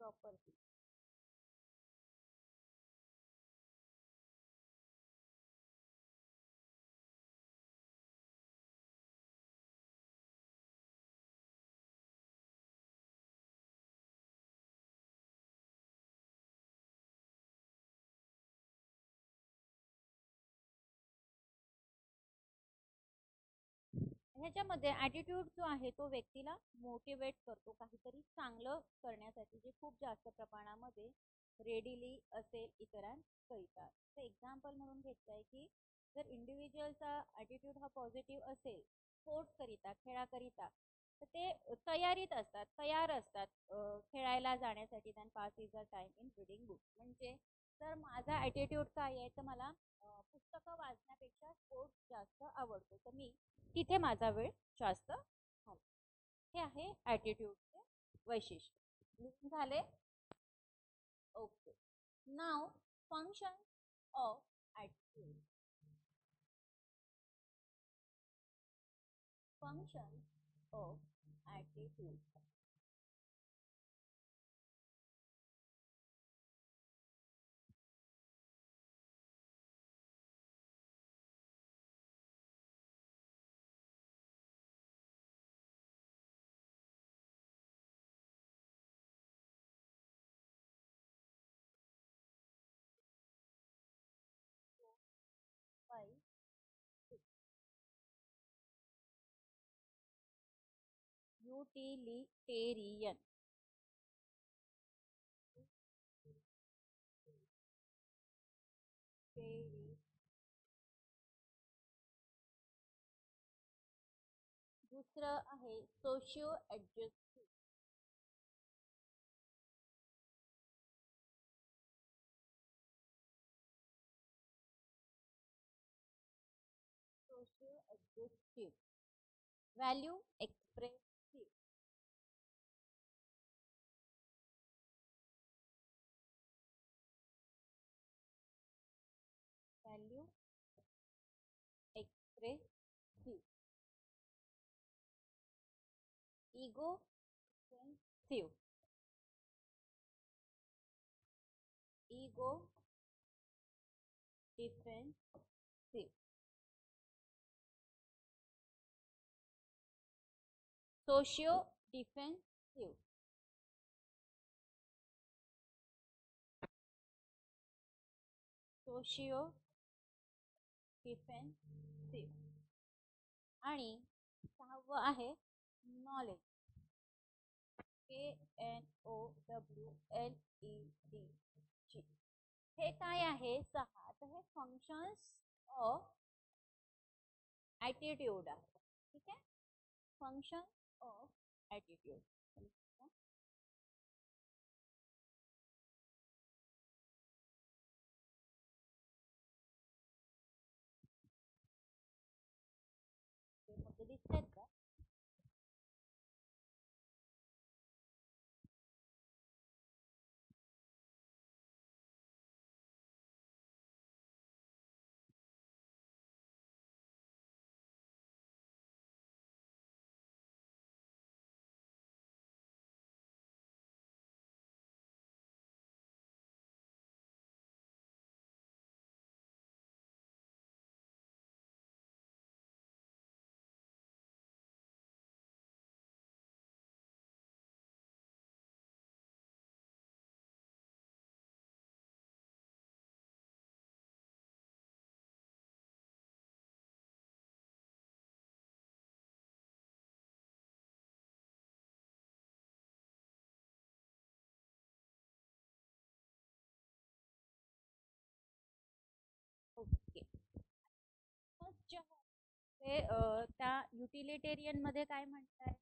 प्रॉपर्टी. ह्याच्यामध्ये ॲटिट्यूड जो आहे तो व्यक्तीला मोटिवेट करतो काहीतरी चांगलं करण्यासाठी जे खूप जास्त प्रमाणामध्ये रेडिली असेल इतरांकरिता. तर एक्झाम्पल म्हणून घेतलं आहे की जर इंडिव्हिज्युअलचा ॲटिट्यूड हा पॉझिटिव्ह असेल स्पोर्ट्सकरिता खेळाकरिता तर ते तयारीत असतात तयार असतात खेळायला जाण्यासाठी then past is a time in reading book. म्हणजे जर माझा ॲटिट्यूड काय आहे तर मला पुस्तकं वाचण्यापेक्षा स्पोर्ट्स जास्त आवडतो तर मी तिथे माझा वेळ जास्त घालतो. हे आहे ॲटिट्यूडचे वैशिष्ट्य. लिहून झाले? ओके. नाव function of attitude. Function of attitude. Utilitarian. दुसरं आहे socio adjustive. Socio adjustive. Value expressive. Value expressive. Ego defensive. Ego defensive. Socio defensive. Socio defensive. आणि सहावं आहे नॉलेज. KNOWLED. हे काय आहे? सहा. तर हे फंक्शन्स ऑफ ॲटिट्यूड आहे. ठीक आहे, फंक्शन ऑफ ॲटिट्यूड. दिसतात का? ओके. ते त्या युटिलिटेरियन मध्ये काय म्हणताय?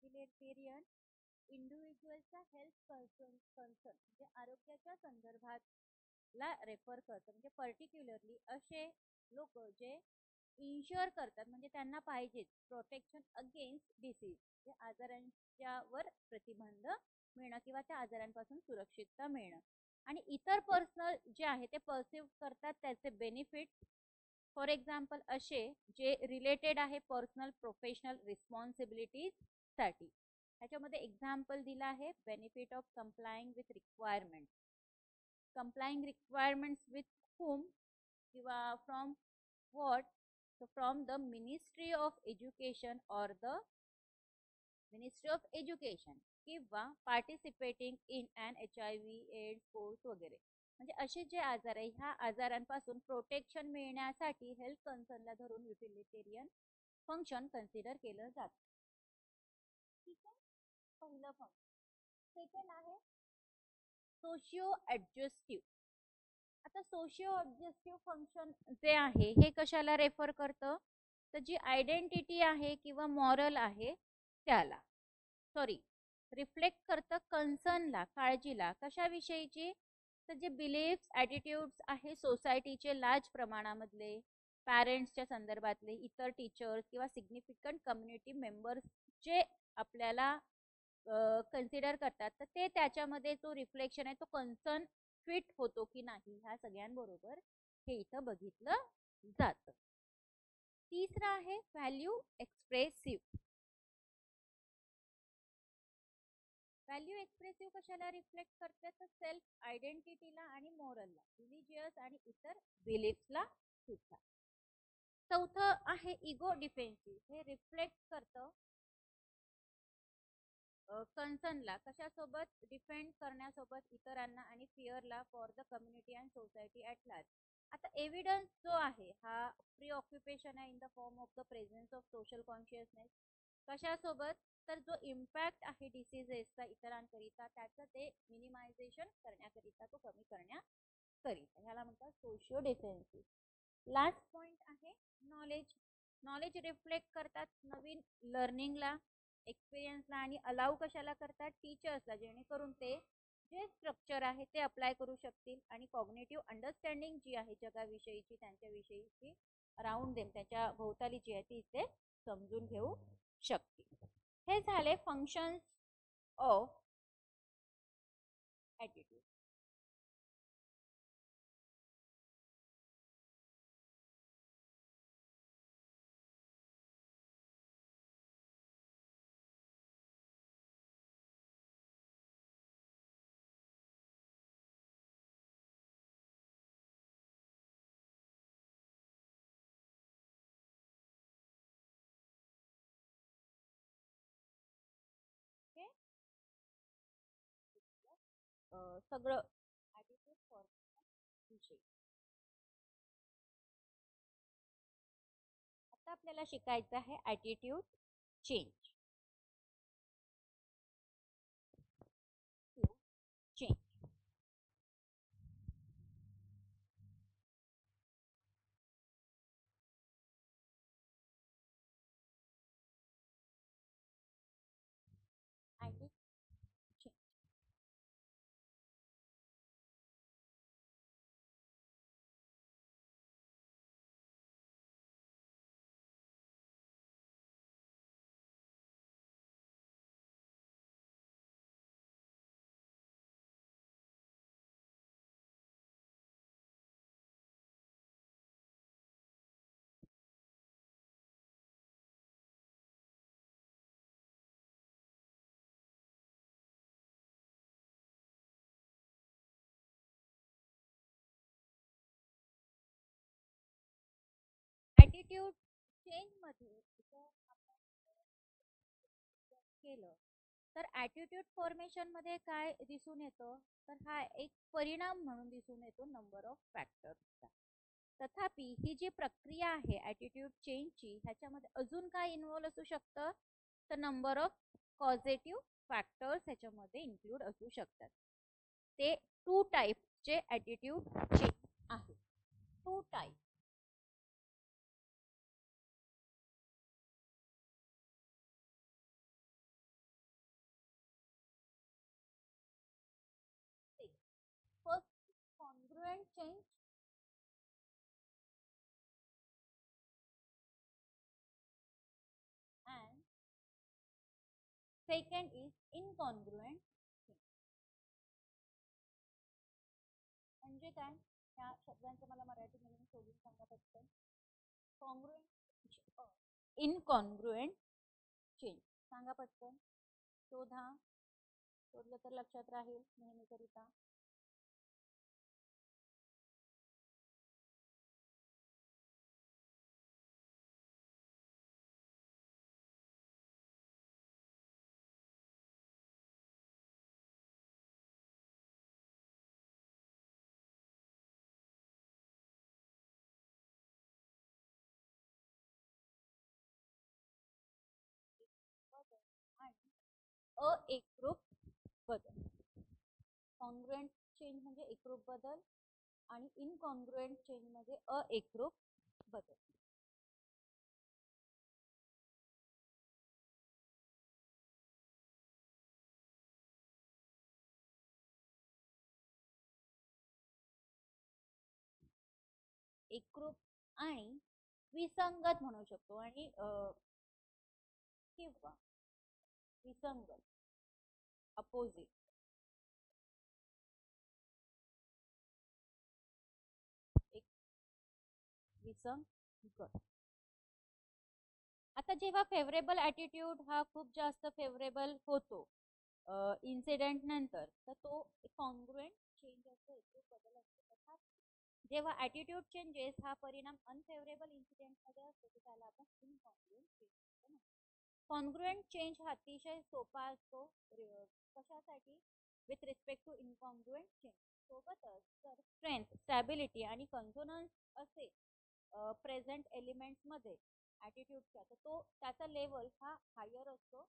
युटिलिटेरियन इंडिव्हिज्युअलचा हेल्थ कन्सर्न म्हणजे आरोग्याच्या संदर्भात ला रेफर करतं. म्हणजे पर्टिक्युलरली असे लोक जे इन्शुअर करतात, म्हणजे त्यांना पाहिजे प्रोटेक्शन अगेन्स्ट डिसीज, म्हणजे आजारांच्यावर प्रतिबंध मिळणं किंवा त्या आजारांपासून सुरक्षितता मिळणं. आणि इतर पर्सनल जे आहे ते परसिव्ह करतात त्याचे बेनिफिट. फॉर एक्झाम्पल असे जे रिलेटेड आहे पर्सनल प्रोफेशनल रिस्पॉन्सिबिलिटीज साठी. ह्याच्यामध्ये एक्झाम्पल दिला आहे benefit of complying with requirement. complying requirements with whom किंवा from what? So from the Ministry of Education or the Ministry of Education किंवा participating in an HIV AIDS course वगैरे. म्हणजे असे जे आजार आहे ह्या आजारांपासून प्रोटेक्शन मिळण्यासाठी हेल्थ कन्सर्नला धरून युटिलिटेरियन फंक्शन कन्सिडर केलं जातं. ठीक आहे, पहिलं फंक्शन. सेकंड आहे सोशिओ ॲडजस्टिव्ह. आता सोशिओ ऑब्जेक्टिव्ह फंक्शन जे आहे हे कशाला रेफर करतं? तर जी आयडेंटिटी आहे किंवा मॉरल आहे त्याला, सॉरी, रिफ्लेक्ट करतं कन्सर्नला, काळजीला. कशाविषयीची? तर जे बिलीफ्स ॲटिट्यूड्स आहे सोसायटीचे लार्ज प्रमाणामधले, पॅरेंट्सच्या संदर्भातले, इतर टीचर्स किंवा सिग्निफिकंट कम्युनिटी मेंबर्स जे आपल्याला कन्सिडर करतात, तर ते त्याच्यामध्ये जो रिफ्लेक्शन आहे तो कन्सर्न फिट होतो की नाही ह्या सगळ्यांबरोबर हे इथं बघितलं जातं. तिसरं आहे व्हॅल्यू एक्सप्रेसिव्ह. व्हॅल्यू एक्सप्रेसिव्ह कशाला रिफ्लेक्ट करते? तर सेल्फ आयडेंटिटीला आणि मॉरलला, रिलिजियस आणि इतर बिलीफ्सला सुद्धा. चौथं आहे इगो डिफेन्सिव्ह. हे रिफ्लेक्ट करतं कन्सर्नला, कशासोबत? डिफेंड करण्यासोबत इतरांना आणि फिअरला for the community and society at large. आता एव्हिडन्स जो आहे हा प्री ऑक्युपेशन आहे in the form of the presence of social consciousness. कशासोबत? तर जो इम्पॅक्ट आहे डिसीजेसचा इतरांकरिता त्याचं ते मिनिमायझेशन करण्याकरिता, तो कमी करण्याकरिता, ह्याला म्हणतात सोशिओ डिफेन्सिव्ह. लास्ट पॉइंट आहे नॉलेज. नॉलेज रिफ्लेक्ट करतात नवीन लर्निंगला, एक्सपिरियन्सला, आणि अलाउ कशाला करतात, टीचर्सला, जेणेकरून ते जे स्ट्रक्चर आहे ते अप्लाय करू शकतील आणि कॉग्नेटिव्ह अंडरस्टँडिंग जी आहे जगाविषयीची, त्यांच्याविषयीची, अराउंड देम, त्याच्या भोवताली जी आहे ती ते समजून घेऊ शकतील. हे झाले फंक्शन्स ऑफ ॲटिट्यूड. ओके, सगळं ॲटिट्यूड फॉर्मेशन विषयी. आता आपल्याला शिकायचं आहे attitude change. Change attitude change. Attitude change मध्ये जर आपण केलं तर ॲटिट्यूड फॉर्मेशन मध्ये काय दिसून येतं, तर हा एक परिणाम म्हणून दिसून येतो नंबर ऑफ फॅक्टर्सचा. तथापि ही जी प्रक्रिया आहे ॲटिट्यूड चेंजची, ह्याच्यामध्ये अजून काय इन्व्हॉल्व असू शकतं, तर नंबर ऑफ पॉझिटिव्ह फॅक्टर्स ह्याच्यामध्ये इन्क्लूड असू शकतात. ते 2 टाईपचे ॲटिट्यूड चेंज आहे. 2 type. First, congruent change, and second is incongruent change. म्हणजे काय, या शब्दांचं मला मराठीमध्ये शोधून सांगा पटकन. कॉन्ग्रुएंट, इनकॉन्ग्रुएंट चेंज सांगा पटकन, शोधा. शोधलं तर लक्षात राहील नेहमीकरिता. आणि अएकरूप बदल. कॉन्ग्रुएंट चेंज म्हणजे एकरूप बदल आणि इनकॉन्ग्रुएंट चेंज म्हणजे अएकरूप बदल. एकरूप आणि विसंगत म्हणू शकतो, आणि किंवा विसंगत, अपोजिट. एक विसंगत. आता जेव्हा फेवरेबल ॲटिट्यूड हा खूप जास्त फेवरेबल होतो इन्सिडेंट नंतर, तर तो कॉन्ग्रुएंट चेंज असतो, एकरूप बदल असतो. तथापि जेव्हा ॲटिट्यूड चेंजेस हा परिणाम अनफेवरेबल इन्सिडेंट मध्ये असतो, तर त्याला आपण इनकॉन्ग्रुएंट चेंज म्हणतो. कॉन्ग्रुएंट चेंज हा अतिशय सोपा असतो कशासाठी, with respect to incongruent change. सोबतच जर स्ट्रेंथ, स्टॅबिलिटी आणि कन्सोनन्स असे प्रेझेंट एलिमेंट्स मध्ये ॲटिट्यूडचा, तर तो त्याचा लेवल हा हायर असतो.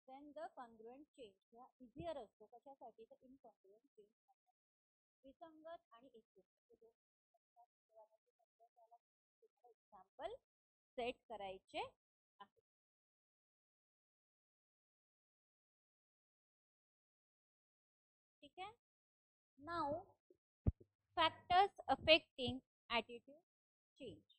देन द कॉन्ग्रुएंट चेंज हा इझियर असतो कशासाठी, तर इनकॉन्ग्रुएंट चेंज. विसंगत आणि एकरूप एक्झाम्पल सेट करायचे आहे. ठीक आहे. Now factors affecting attitude change.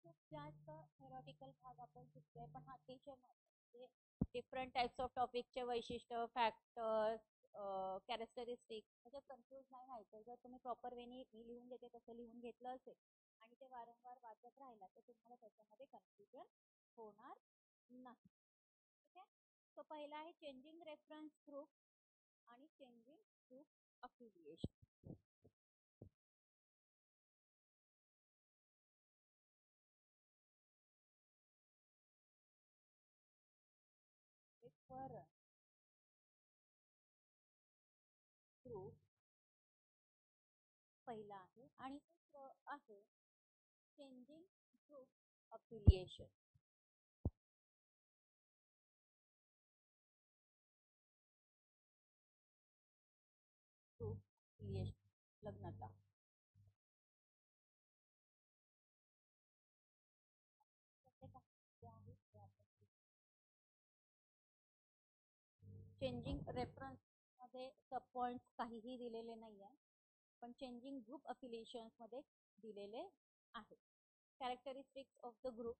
खूप जास्त थेरॉटिकल भाग आपण शिकतोय, पण हा टीचर म्हणजे डिफरंट टाइप्स ऑफ टॉपिकचे वैशिष्ट्य, फॅक्टर्स, कॅरेक्टरिस्टिक म्हणजे कन्फ्यूज नाही व्हायचं. जर तुम्ही प्रॉपर वेनी मी लिहून देते तसं लिहून घेतलं असेल आणि ते वारंवार वाचत राहिला तर तुम्हाला त्याच्यामध्ये कन्फ्युजन होणार नाही. ठीक आहे. तो पहिला आहे चेंजिंग रेफरन्स ग्रुप आणि changing group affiliation. Reference group पहिला आहे आणि दुसरं आहे changing group affiliation. Group affiliation लग्नाचा चेंजिंग रेफरन्स मध्ये सब पॉइंट्स काहीही दिलेले नाही आहे, पण चेंजिंग ग्रुप अफिलिएशन्स मध्ये दिलेले आहे. Characteristics of the group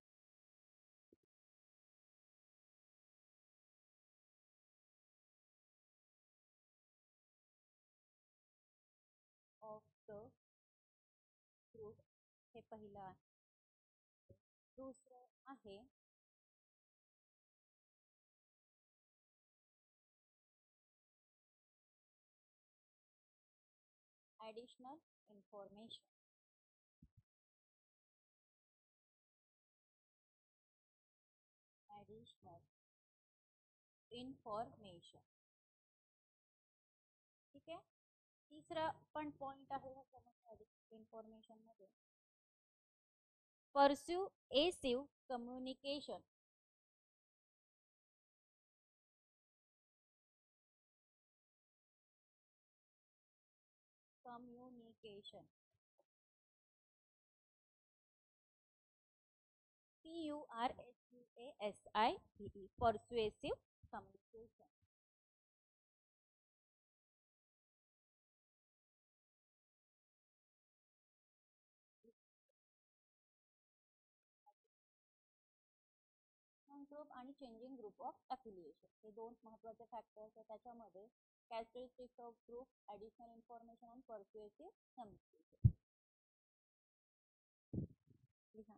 of the group हे पहिलं आहे. दुसरं आहे ॲडिशनल इन्फॉर्मेशन. Additional information. ठीक आहे. तिसरा पण पॉइंट आहे ह्याच्यामध्ये इन्फॉर्मेशन मध्ये persuasive communication. Communication PURSUASIVE persuasive communication. Group आणि चेंजिंग ग्रुप ऑफ अफिलिएशन हे दोन महत्वाचे फॅक्टर्स आहेत त्याच्यामध्ये. Characteristics of group, additional information आणि पर्स्युएसिव्ह कम्युनिकेशन. लिहा.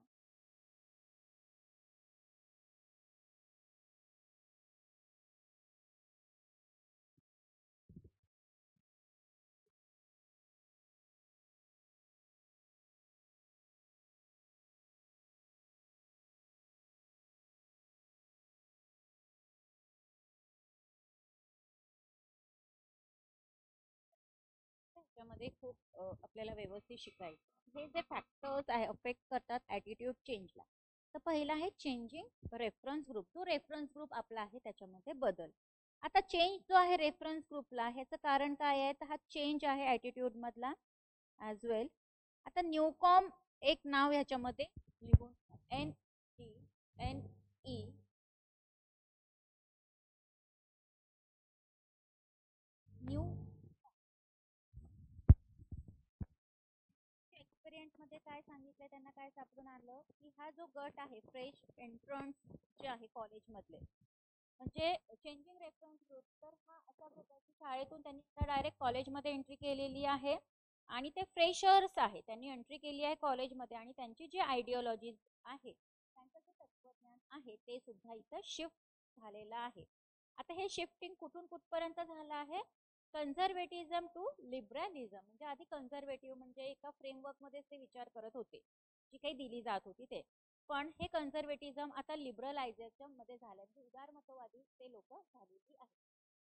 त्याच्यामध्ये खूप आपल्याला व्यवस्थित शिकायचं. हे जे फॅक्टर्स आहे अफेक्ट करतात ॲटिट्यूड चेंजला. तर पहिला आहे चेंजिंग रेफरन्स ग्रुप. जो रेफरन्स ग्रुप आपला आहे त्याच्यामध्ये बदल. आता चेंज जो आहे रेफरन्स ग्रुपला ह्याचं कारण काय आहे, तर हा चेंज आहे ॲटिट्यूड मधला ॲज वेल. आता न्यूकॉम एक नाव ह्याच्यामध्ये लिहून NENE न्यू एक्सपेरिमेंट मध्ये काय सांगितलंय त्यांना काय सापडून आलं की हा जो गट आहे फ्रेश एंट्रन्स जे आहे कॉलेज मधले म्हणजे चेंजिंग रेफरन्स ग्रुप, तर हा असा ग्रुप आहे की शाळेतून त्यांनी डायरेक्ट कॉलेजमध्ये एंट्री केलेली आहे आणि ते फ्रेशर्स आहे. त्यांनी एंट्री केली आहे कॉलेजमध्ये आणि त्यांची जी आयडिओलॉजी आहे त्यांचं जे तत्वज्ञान आहे ते सुद्धा इथं शिफ्ट झालेलं आहे. आता हे शिफ्टिंग कुठून कुठपर्यंत झालं आहे, कन्झर्वेटिझम टू लिबरलिझम. म्हणजे आधी कन्झर्वेटिव्ह म्हणजे एका फ्रेमवर्क मध्ये ते विचार करत होते जी काही दिली जात होती ते, पण हे कन्झर्वेटिझम आता लिबरलायझेशन मध्ये झालं म्हणजे उदारमतवादी ते लोक झालेली आहेत.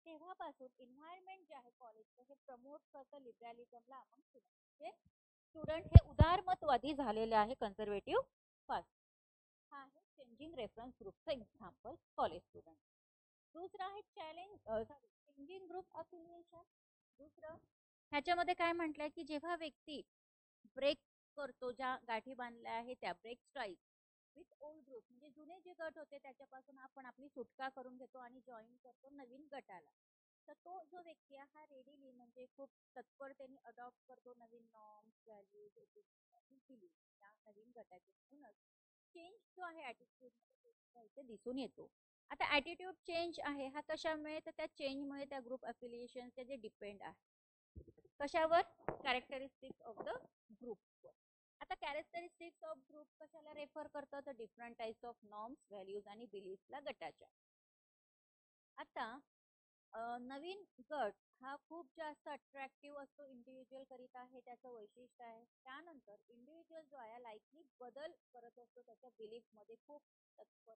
तेव्हापासून एन्व्हायरमेंट जे आहे कॉलेजचं हे प्रमोट करतं लिबरलिझमला. म्हणजे स्टुडंट हे उदारमतवादी झालेले आहे कन्झर्वेटिव्ह फास्ट. हा आहे चेंजिंग रेफरन्स ग्रुपचं एक्झाम्पल कॉलेज स्टुडंट. दुसरं आहे चेंजिंग ग्रुप अफिलिएशन. दुसरं ह्याच्यामध्ये काय म्हटलंय की जेव्हा व्यक्ती ब्रेक करतो, ज्या गाठी बांधल्या आहेत त्या break strike with old group, म्हणजे जुने जे गट होते त्याच्यापासून आपण आपली सुटका करून घेतो आणि जॉईन करतो नवीन गटाला. तर तो जो व्यक्ती आहे हा रेडीली म्हणजे खूप तत्परतेने अडॉप्ट करतो नवीन नॉर्म्स, व्हॅल्यूज, त्या नवीन गटाचे. म्हणूनच चेंज जो आहे ऍटिट्यूड मध्ये इथे दिसून येतो. आता ऍटिट्यूड चेंज आहे हा कशामुळे, तर त्या चेंजमुळे त्या ग्रुप अफिलिएशन जे डिपेंड आहे कशावर, कॅरेक्टरिस्टिक्स ऑफ द ग्रुप. आता कॅरेक्टरिस्टिक्स ऑफ ग्रुप कशाला रेफर करतं, तर different types of norms, values आणि बिलीफ्सला गटाच्या. आता नवीन गट हा खूप जास्त अट्रॅक्टिव्ह असतो इंडिव्हिज्युअल करिता, हे त्याचं वैशिष्ट्य आहे. त्यानंतर इंडिव्हिज्युअल जो आहे लाईकली बदल करत असतो त्याच्या बिलीफ मध्ये खूप तत्पर.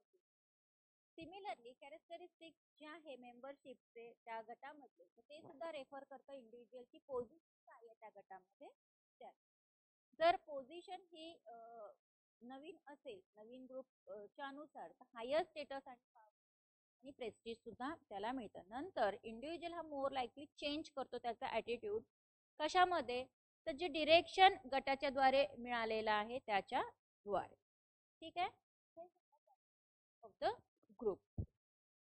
सिमिलरली कॅरेक्टरिस्टिक्स जे आहे मेंबरशिपचे त्या गटामधले, ते सुद्धा रेफर करतं इंडिव्हिज्युअलची पोझिशन काय आहे त्या गटामध्ये. त्या जर पोझिशन ही नवीन असेल नवीन ग्रुपच्या नुसार, तर हायर स्टेटस आणि प्रेस्टिज सुद्धा त्याला मिळतं. नंतर इंडिव्हिज्युअल हा मोर लाईकली चेंज करतो त्याचा ॲटिट्यूड कशामध्ये, तर जे डिरेक्शन गटाच्या द्वारे मिळालेलं आहे त्याच्या द्वारे. ठीक आहे, ऑफ द ग्रुप.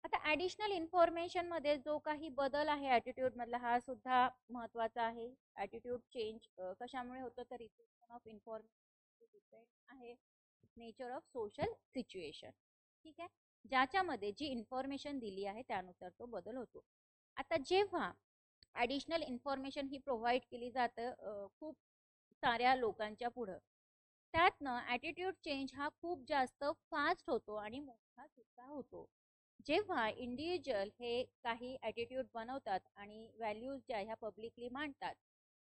आता ऍडिशनल इन्फॉर्मेशन मध्ये जो काही बदल आहे ॲटिट्यूड मधला हा सुद्धा महत्वाचा आहे. ॲटिट्यूड चेंज कशामुळे होतं, तर रिसेप्शन ऑफ इन्फॉर्मेशन डिपेंड आहे नेचर ऑफ सोशल सिच्युएशन. ठीक आहे, ज्याच्यामध्ये जी इन्फॉर्मेशन दिली आहे त्यानुसार तो बदल होतो. आता जेव्हा ॲडिशनल इन्फॉर्मेशन ही प्रोव्हाइड केली जातं खूप साऱ्या लोकांच्या पुढं, त्यातनं ॲटिट्यूड चेंज हा खूप जास्त फास्ट होतो आणि मोठा सुद्धा होतो. जेव्हा इंडिव्हिज्युअल हे काही ॲटिट्यूड बनवतात आणि व्हॅल्यूज ज्या ह्या पब्लिकली मांडतात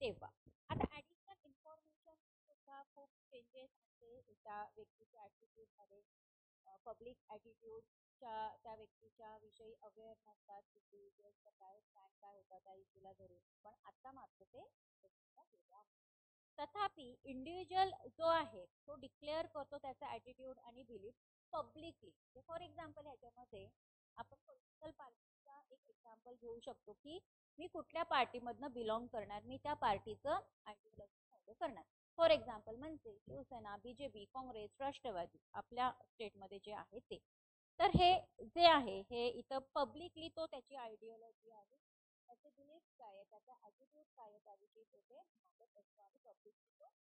तेव्हा. आता ॲडिशनल इन्फॉर्मेशन सुद्धा खूप चेंजेस असते त्या व्यक्तीच्या ॲटिट्यूडमध्ये. पब्लिक ॲटिट्यूडच्या त्या व्यक्तीच्या विषयी अवेअर नसतात इंडिव्हिज्युअलचा काय स्टँड काय होता त्या इश्यूला धरून, पण आता मात्र ते तथापि इंडिव्हिज्युअल जो आहे तो डिक्लेअर करतो त्याचा ॲटिट्यूड आणि बिलीफ पब्लिकली. फॉर एक्झाम्पल ह्याच्यामध्ये आपण पॉलिटिकल पार्टीचा एक एक्झाम्पल घेऊ शकतो की मी कुठल्या पार्टीमधनं बिलॉंग करणार, मी त्या पार्टीचं आयडिओलॉजी फॉलो करणार. फॉर एक्झाम्पल म्हणजे शिवसेना, बीजेपी, काँग्रेस, राष्ट्रवादी आपल्या स्टेटमध्ये जे आहे ते. तर हे जे आहे हे इथं पब्लिकली तो त्याची आयडिओलॉजी आहे, त्याचे बिलीफ काय आहे, त्याचा ॲटिट्यूड काय आहे त्याविषयी तो ते मांडत असतो आणि पब्लिकली तो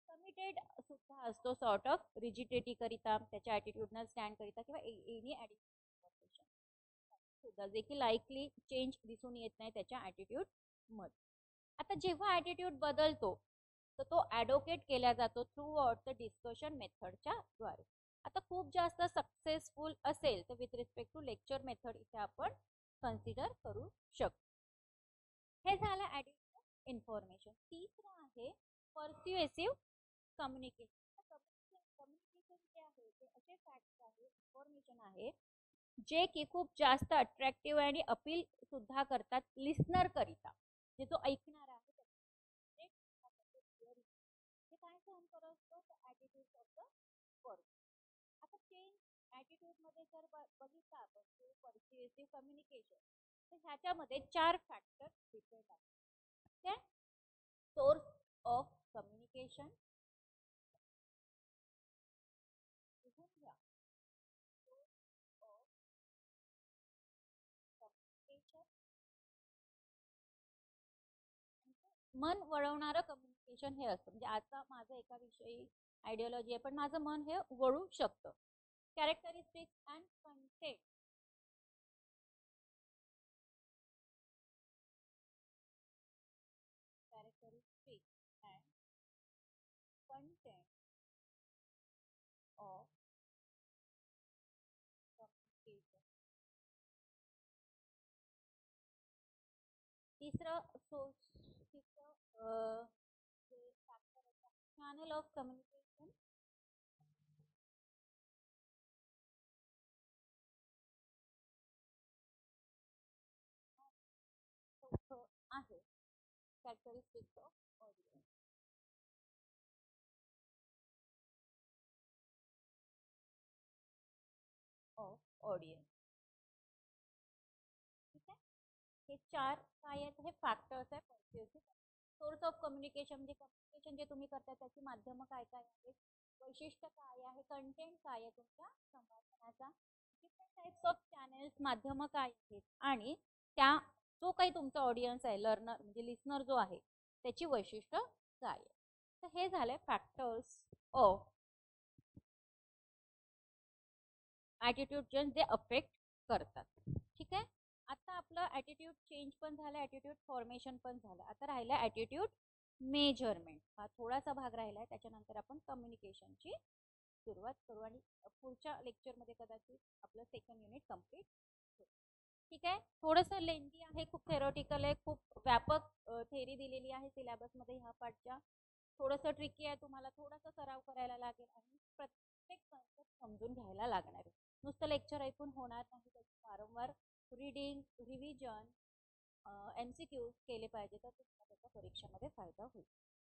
कमिटेड सुद्धा असतो सॉर्ट ऑफ रिजिडिटी करिता, त्याच्या ॲटिट्यूडनल स्टँड करिता किंवा एनी ॲडिशनल सुद्धा जे की लाईकली चेंज दिसून येत नाही त्याच्या ॲटिट्यूड मध्ये. आता जेव्हा ॲटिट्यूड बदलतो तर तो ॲडव्होकेट केला जातो थ्रू आउट द डिस्कशन मेथडच्या द्वारे. आता खूप जास्त सक्सेसफुल असेल तर with respect to lecture method इथे आपण कन्सिडर करू शकतो. हे झालं ॲडिशनल इन्फॉर्मेशन. तिसरं आहे पर्स्युएसिव्ह कम्युनिकेशन. कम्युनिकेशन जे आहे ते असे फॅक्ट्स आहे, इन्फॉर्मेशन आहे जे की खूप जास्त अट्रॅक्टिव्ह आणि अपील सुद्धा करतात लिस्नर करिता. जे जो ऐकणार आहे ते काय सहन करत असतो, ॲटिट्यूड ऑफ द पर्सन. आता चेंज ॲटिट्यूड मध्ये जर बघितलं आपण पर्स्युएसिव्ह कम्युनिकेशन, तर ह्याच्यामध्ये 4 फॅक्टर डिपेंड आहेत. सोर्स ऑफ कम्युनिकेशन, मन वळवणारं कम्युनिकेशन हे असतं. म्हणजे आता माझं एका विषयी आयडिओलॉजी आहे पण माझं मन हे वळू शकतं. Characteristics and content. Characteristics and content of communication. तिसरं चॅनल ऑफ कम्युनिकेशन आहे कॅरेक्टरिस्टिक्स ऑफ ऑडियन्स. ऑडियन्स. ठीक आहे, हे 4 काय आहेत, हे फॅक्टर्स आहे पर्स्युएसिव्ह. सोर्स ऑफ कम्युनिकेशन म्हणजे कम्युनिकेशन जे तुम्ही करता त्याची माध्यमं काय काय आहेत, वैशिष्ट्य काय आहे, कंटेंट काय आहे तुमच्या संभाषणाचा, डिफरंट टाइप्स ऑफ चॅनेल्स माध्यमं काय आहेत, आणि त्या जो काही तुमचा ऑडियन्स आहे, लर्नर म्हणजे लिस्नर जो आहे त्याची वैशिष्ट्य काय आहे. तर हे झाले फॅक्टर्स ऑफ ॲटिट्यूड चेंज जे अफेक्ट करतात. ठीक आहे, आता आपलं ॲटिट्यूड चेंज पण झालं, ॲटिट्यूड फॉर्मेशन पण झालं. आता राहिलं ॲटिट्यूड मेजरमेंट. हा थोडासा भाग राहिला आहे, त्याच्यानंतर आपण कम्युनिकेशनची सुरुवात करू आणि पुढच्या लेक्चरमध्ये कदाचित आपलं सेकंड युनिट कम्प्लीट होईल. ठीक आहे, थोडंसं लेंदी आहे, खूप थेरॉटिकल आहे, खूप व्यापक थेरी दिलेली आहे सिलेबसमध्ये ह्या पार्टच्या. थोडंसं ट्रिकी आहे, तुम्हाला थोडासा सराव करायला लागेल आणि प्रत्येक कन्सेप्ट समजून घ्यायला लागणार आहे. नुसतं लेक्चर ऐकून होणार नाही, त्याची वारंवार रीडिंग, रिव्हिजन, MCQs केले पाहिजे, तर तुम्हाला त्याचा परीक्षेमध्ये फायदा होईल.